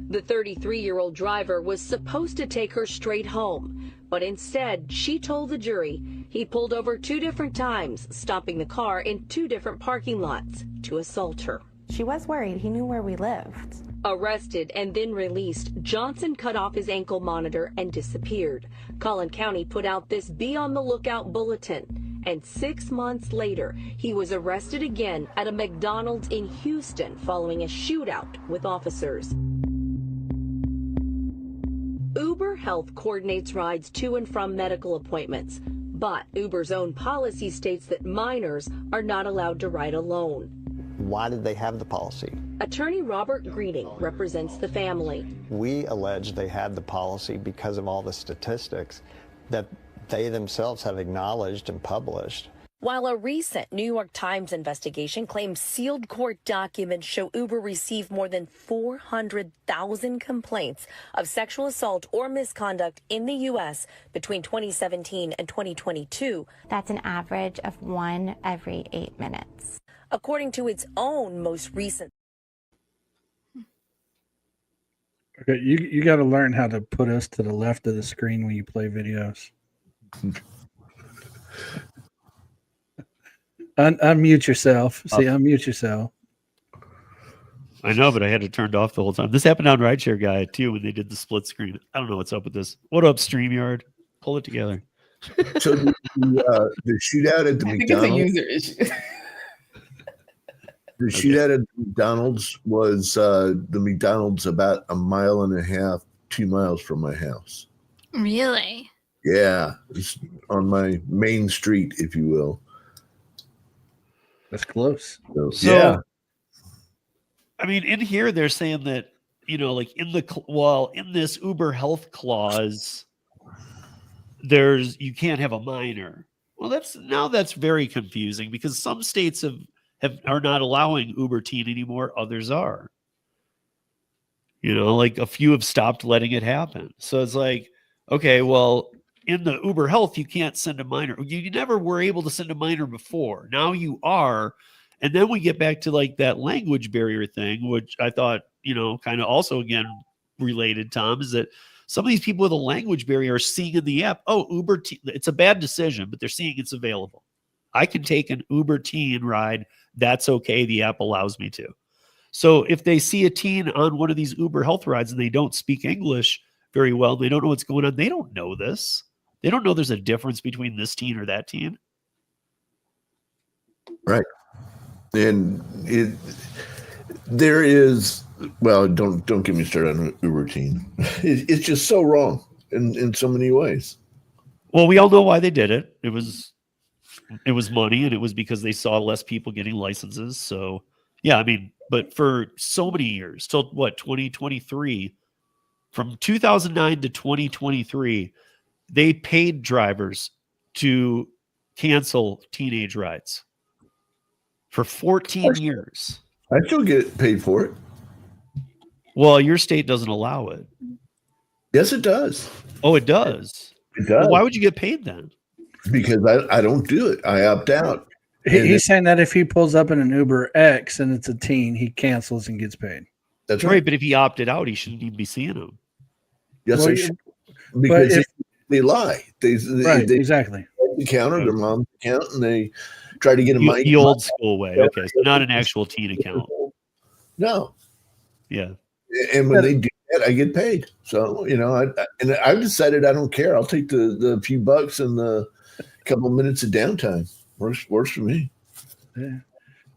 The 33-year-old driver was supposed to take her straight home, but instead, she told the jury he pulled over 2 different times, stopping the car in 2 different parking lots to assault her. She was worried. He knew where we lived. Arrested and then released, Johnson cut off his ankle monitor and disappeared. Collin County put out this Be on the Lookout bulletin. And 6 months later, he was arrested again at a McDonald's in Houston following a shootout with officers. Uber Health coordinates rides to and from medical appointments, but Uber's own policy states that minors are not allowed to ride alone. Why did they have the policy? Attorney Robert Greening represents the family. We allege they had the policy because of all the statistics that they themselves have acknowledged and published. While a recent New York Times investigation claims sealed court documents show Uber received more than 400,000 complaints of sexual assault or misconduct in the U.S. between 2017 and 2022. That's an average of 1 every 8 minutes. According to its own most recent. Okay, you got to learn how to put us to the left of the screen when you play videos. Unmute yourself. See, unmute yourself. I know, but I had it turned off the whole time. This happened on Rideshare Guy too when they did the split screen. I don't know what's up with this. What up, StreamYard? Pull it together. So the shootout at the I think it's a McDonald's. user issue. The shootout at McDonald's was the McDonald's about 1.5 miles, 2 miles from my house. Really? Yeah, it's on my main street, if you will. That's close. So, So, yeah, I mean, in here they're saying that, you know, like in the in this Uber health clause, you can't have a minor. Well, that's very confusing because some states are not allowing Uber teen anymore. Others are. You know, like a few have stopped letting it happen. So it's like, okay, well, in the Uber Health, you can't send a minor. You never were able to send a minor before. Now you are. And then we get back to like that language barrier thing, which I thought, you know, kind of also again related, Tom, is that some of these people with a language barrier are seeing in the app, oh, Uber teen, it's a bad decision, but they're seeing it's available. I can take an Uber teen ride. That's okay. The app allows me to. So if they see a teen on one of these Uber Health rides and they don't speak English very well, they don't know what's going on. They don't know this. They don't know there's a difference between this teen or that teen. right. And there is, well, don't get me started on Uber teen. It's just so wrong in so many ways. Well, we all know why they did it. It was money, and it was because they saw less people getting licenses. So yeah, I mean, but for so many years, till what, 2023, from 2009 to 2023, they paid drivers to cancel teenage rides for 14 years. I still get paid for it. Well, your state doesn't allow it. Yes, it does. Oh, it does. It does. Well, why would you get paid then? Because I don't do it. I opt out. He's saying that if he pulls up in an Uber X and it's a teen, he cancels and gets paid. That's Right, right. but if he opted out, he shouldn't even be seeing them. Yes, Well, I should. Because if- they lie. They exactly. the counter, their mom's account, and they try to get a mic. The old school way. Okay, so not an actual teen account. No. Yeah. And when they do that, I get paid. So, you know, I've decided I don't care. I'll take the few bucks and the couple minutes of downtime. Works for me. Yeah.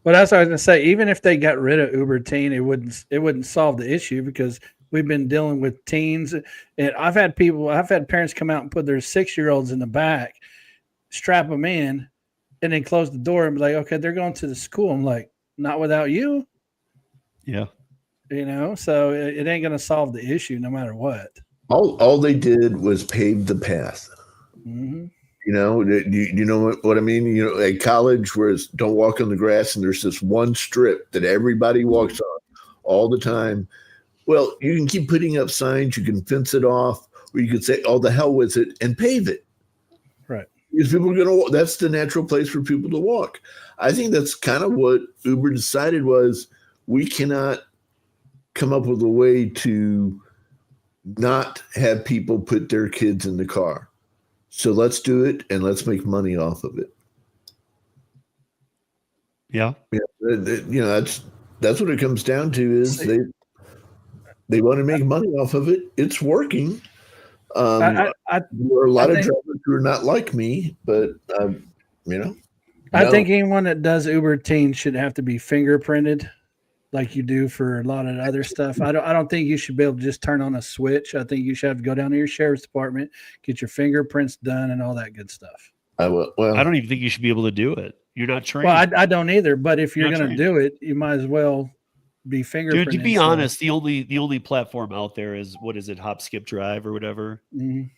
Well, that's what I was gonna say. Even if they got rid of Uber Teen, it wouldn't solve the issue because we've been dealing with teens, and I've had parents come out and put their 6-year-olds in the back, strap them in, and then close the door and be like, "Okay, they're going to the school." I'm like, "Not without you." Yeah. You know, so it ain't gonna solve the issue no matter what. All they did was pave the path. Mm-hmm. You know, you know what I mean? You know, at college where it's don't walk on the grass and there's this one strip that everybody walks on all the time. Well, you can keep putting up signs, you can fence it off, or you could say, oh, the hell with it and pave it. Right. Because people are going to walk. That's the natural place for people to walk. I think that's kind of what Uber decided was we cannot come up with a way to not have people put their kids in the car. So let's do it and let's make money off of it. Yeah. You know, that's what it comes down to is they want to make money off of it. It's working. There are a lot of drivers who are not like me, but you know. I think anyone that does Uber Teen should have to be fingerprinted like you do for a lot of other stuff. I don't think you should be able to just turn on a switch. I think you should have to go down to your sheriff's department, get your fingerprints done and all that good stuff. I don't even think you should be able to do it. You're not trained. Well, I don't either, but if you're Not going to trained. do it, you might as well be fingerprinted. Dude, to be so- honest, the only platform out there is, what is it, Hop Skip Drive or whatever. Mhm.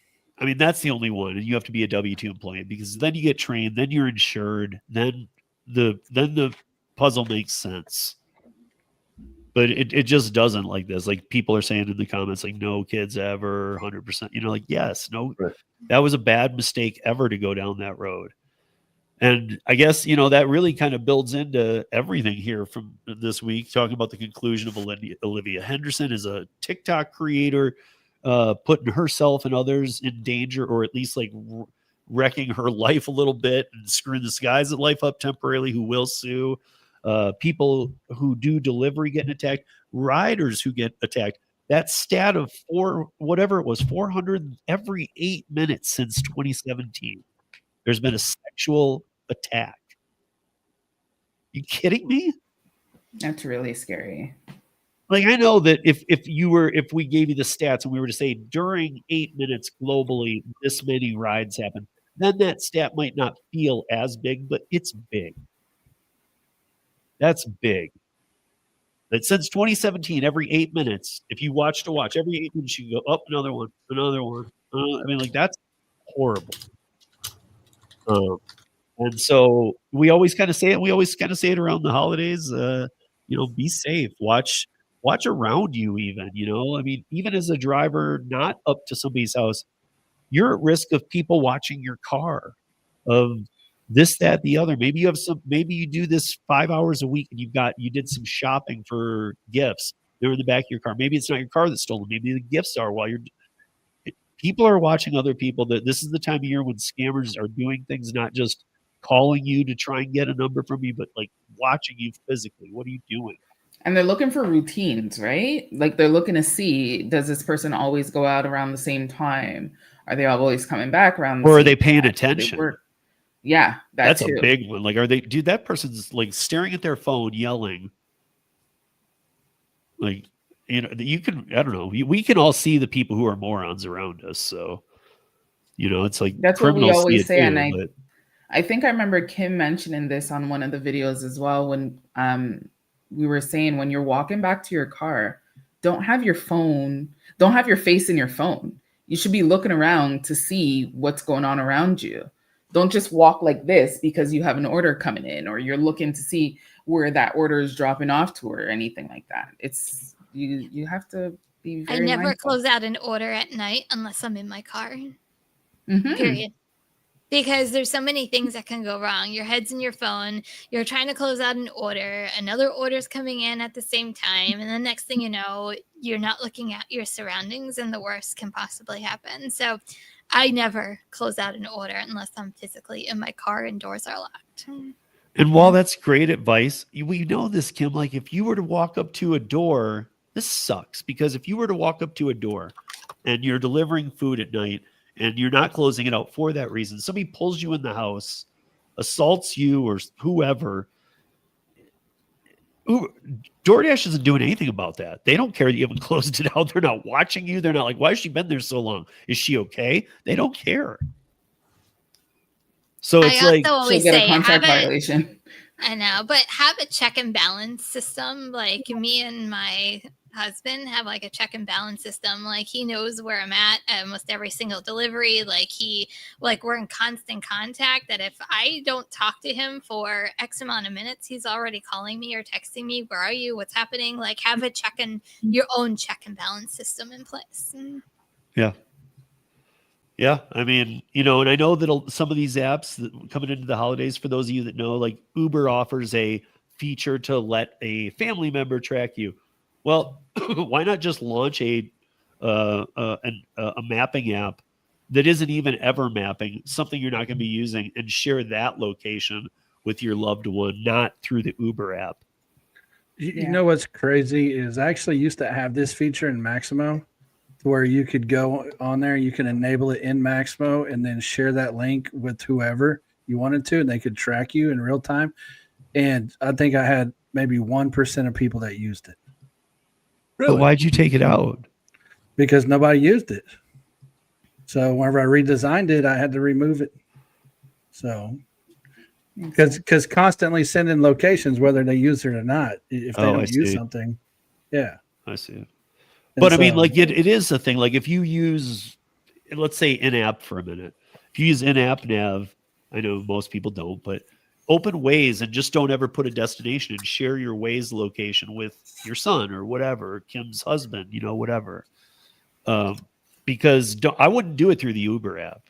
I mean, that's the only one, and you have to be a W-2 employee because then you get trained, then you're insured, then the puzzle makes sense. But it just doesn't like this. Like people are saying in the comments, like no kids ever, 100%. You know, like yes, no, that was a bad mistake ever to go down that road. And I guess, you know, that really kind of builds into everything here from this week, talking about the conclusion of Olivia Henderson as a TikTok creator, putting herself and others in danger, or at least like wrecking her life a little bit and screwing this guy's life up temporarily who will sue. People who do delivery getting attacked, riders who get attacked. That stat of 400 every 8 minutes since 2017. There's been a sexual attack. You kidding me? That's really scary. Like I know that if we gave you the stats and we were to say during 8 minutes globally, this many rides happen, then that stat might not feel as big, but it's big. That's big. That since 2017, every 8 minutes, if you watch every 8 minutes, you go up another one. I mean, like that's horrible. And so we always kind of say it. We always kind of say it around the holidays. You know, be safe. Watch around you. Even I mean, even as a driver, not up to somebody's house, you're at risk of people watching your car, of this, that, the other. Maybe you have maybe you do this 5 hours a week and you did some shopping for gifts. They're in the back of your car. Maybe it's not your car that's stolen. Maybe the gifts are while people are watching other people. That this is the time of year when scammers are doing things, not just calling you to try and get a number from you, but like watching you physically. What are you doing? And they're looking for routines, right? Like they're looking to see, does this person always go out around the same time? Are they always coming back around? Or are they paying attention? Yeah, that's a big one. Like, dude, that person's like staring at their phone, yelling. Like, you can, I don't know. We can all see the people who are morons around us. So, it's like that's what we always say. And I think I remember Kim mentioning this on one of the videos as well when we were saying when you're walking back to your car, don't have your face in your phone. You should be looking around to see what's going on around you. Don't just walk like this because you have an order coming in or you're looking to see where that order is dropping off to or anything like that. It's you have to be very I never mindful. close out an order at night unless I'm in my car. Mm-hmm. Period. Because there's so many things that can go wrong. Your head's in your phone. You're trying to close out an order. Another order's coming in at the same time. And the next thing you know, you're not looking at your surroundings and the worst can possibly happen. So I never close out an order unless I'm physically in my car and doors are locked. And while that's great advice, we know this, Kim, like if you were to walk up to a door, this sucks because if you were to walk up to a door and you're delivering food at night, and you're not closing it out for that reason, somebody pulls you in the house, assaults you or whoever. DoorDash isn't doing anything about that. They don't care that you haven't closed it out. They're not watching you. They're not like, why has she been there so long? Is she okay? They don't care. So it's like she'll get a contract violation. I know, but have a check and balance system. Like me and my husband have like a check and balance system. Like he knows where I'm at almost every single delivery. Like we're in constant contact that if I don't talk to him for X amount of minutes, he's already calling me or texting me. Where are you? What's happening? Like have your own check and balance system in place. Yeah. Yeah. I mean, and I know that some of these apps coming into the holidays, for those of you that know, like Uber offers a feature to let a family member track you. Well, why not just launch a mapping app that isn't even ever mapping, something you're not going to be using, and share that location with your loved one, not through the Uber app. You know what's crazy is I actually used to have this feature in Maximo where you could go on there, you can enable it in Maximo and then share that link with whoever you wanted to, and they could track you in real time. And I think I had maybe 1% of people that used it. Really? But why'd you take it out? Because nobody used it. So whenever I redesigned it, I had to remove it. So because constantly sending locations, whether they use it or not, if they don't use something. Yeah. I see. But I mean, like it is a thing. Like if you use let's say in-app for a minute. If you use in-app nav, I know most people don't, but open Waze and just don't ever put a destination and share your Waze location with your son or whatever, Kim's husband, whatever. Because I wouldn't do it through the Uber app.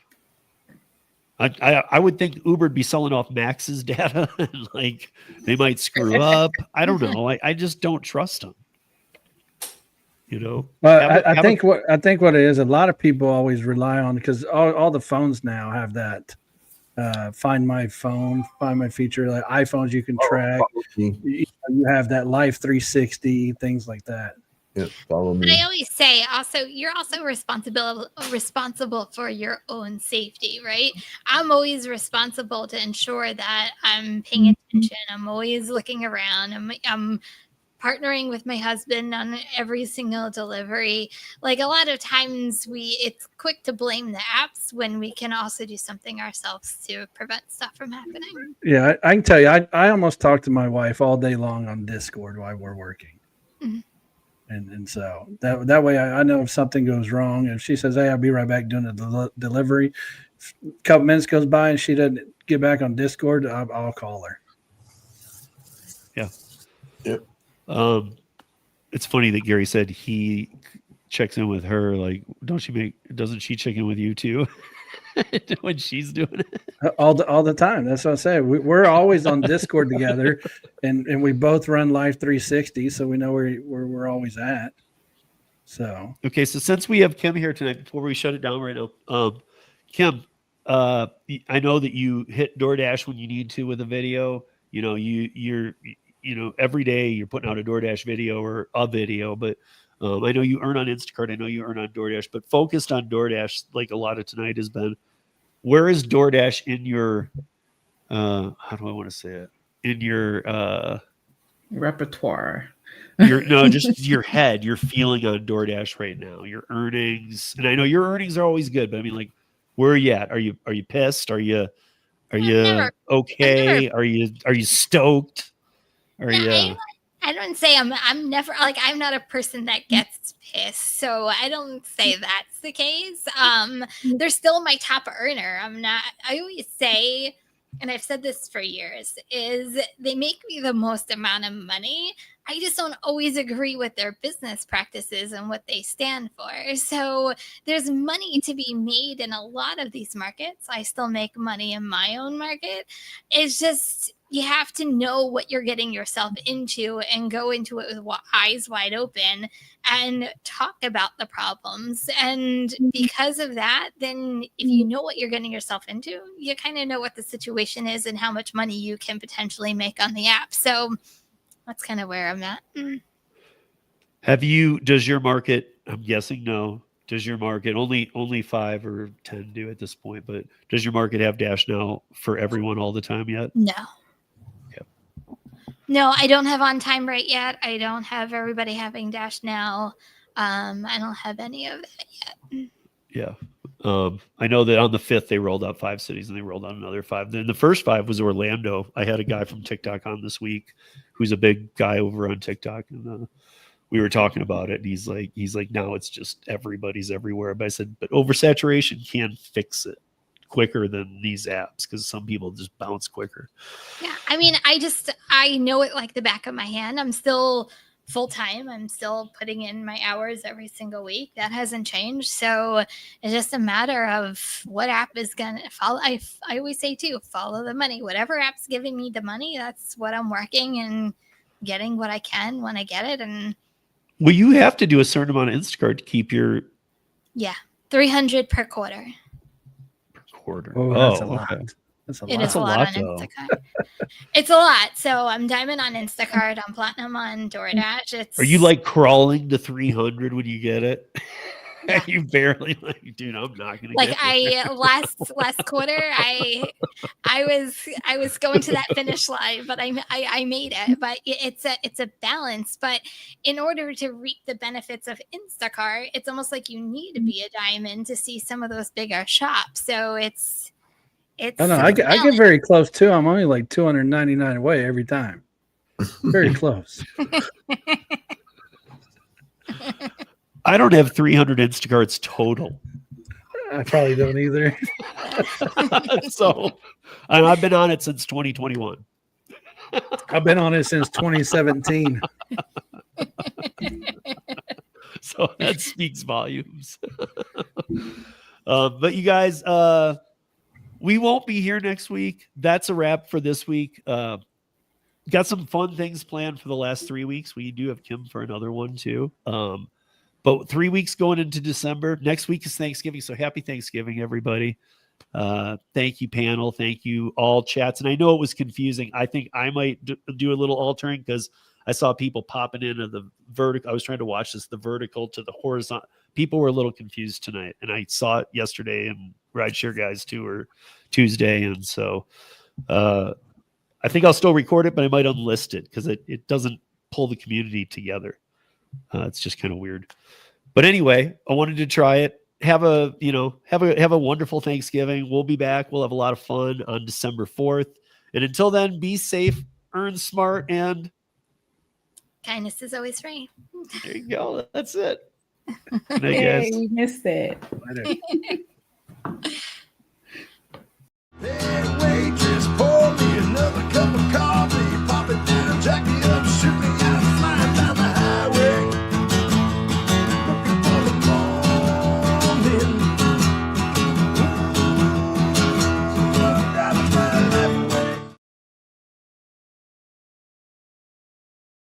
I would think Uber would be selling off Max's data and like they might screw up. I don't know. I just don't trust them. Well, I think what it is, a lot of people always rely on, because all the phones now have that find my feature. Like iPhones, you can track. You have that Life 360, things like that. Yeah, follow me. But I always say also, you're also responsible for your own safety, right? I'm always responsible to ensure that I'm paying attention. I'm always looking around. I'm partnering with my husband on every single delivery. Like a lot of times it's quick to blame the apps when we can also do something ourselves to prevent stuff from happening. Yeah, I can tell you, I almost talk to my wife all day long on Discord while we're working. Mm-hmm. And so that way I know if something goes wrong. If she says, hey, I'll be right back doing the delivery, a couple minutes goes by and she doesn't get back on Discord, I'll call her. Yeah. Yep. It's funny that Gary said he checks in with her. Like, doesn't she check in with you too when she's doing it? All the time. That's what I say. We're always on Discord together, and we both run Life 360, so we know where we're always at. So okay, so since we have Kim here tonight, before we shut it down right now, Kim, I know that you hit DoorDash when you need to with a video. You're every day you're putting out a DoorDash video or a video, but I know you earn on Instacart. I know you earn on DoorDash, but focused on DoorDash, like a lot of tonight has been, where is DoorDash in your, how do I want to say it? In your repertoire. Just your head, your feeling on DoorDash right now, your earnings. And I know your earnings are always good, but I mean, like, where are you at? Are you pissed? Are you okay? Are you stoked? I don't say I'm never, like, I'm not a person that gets pissed, so I don't say that's the case. They're still my top earner. I always say, and I've said this for years, is they make me the most amount of money. I just don't always agree with their business practices and what they stand for. So there's money to be made in a lot of these markets. I still make money in my own market. It's just, you have to know what you're getting yourself into and go into it with eyes wide open and talk about the problems. And because of that, then if you know what you're getting yourself into, you kind of know what the situation is and how much money you can potentially make on the app. So that's kind of where I'm at. Does your market, I'm guessing no, does your market, only 5 or 10 do at this point, but does your market have Dash Now for everyone all the time yet? No. Okay. No, I don't have On Time Right yet. I don't have everybody having Dash Now. I don't have any of that yet. Yeah. I know that on the 5th they rolled out 5 cities and they rolled out another 5. Then the first 5 was Orlando. I had a guy from TikTok on this week who's a big guy over on TikTok, and we were talking about it. And he's like, now it's just everybody's everywhere. But I said, but oversaturation can fix it quicker than these apps because some people just bounce quicker. Yeah, I mean, I know it like the back of my hand. I'm still full-time. I'm still putting in my hours every single week. That hasn't changed. So it's just a matter of what app is going to follow. I always say too, follow the money. Whatever app's giving me the money, that's what I'm working and getting what I can when I get it. And well, you have to do a certain amount of Instacart to keep your... Yeah, $300 per quarter. Oh, that's a lot. Okay. It is a lot on Instacart. It's a lot. So I'm diamond on Instacart. I'm platinum on DoorDash. Are you like crawling to 300 when you get it? Yeah. You barely dude, I'm not gonna like get I last quarter I was going to that finish line, but I made it. But it's a balance. But in order to reap the benefits of Instacart, it's almost like you need to be a diamond to see some of those bigger shops. So it's I know. I get very close too. I'm only like 299 away every time. Very close. I don't have 300 Instacarts total. I probably don't either. So, and I've been on it since 2021. I've been on it since 2017. So that speaks volumes. But you guys, we won't be here next week. That's a wrap for this week. Got some fun things planned for the last 3 weeks. We do have Kim for another one too. But 3 weeks going into December. Next week is Thanksgiving. So happy Thanksgiving, everybody. Thank you, panel. Thank you, all chats. And I know it was confusing. I think I might do a little altering because I saw people popping into the vertical. I was trying to watch this, the vertical to the horizontal. People were a little confused tonight. And I saw it yesterday and Rideshare guys too, or Tuesday. And so I think I'll still record it, but I might unlist it because it doesn't pull the community together. It's just kind of weird. But anyway, I wanted to try it. Have a wonderful Thanksgiving. We'll be back. We'll have a lot of fun on December 4th. And until then, be safe, earn smart, and kindness is always free. There you go. That's it. Hey, we missed it. Later.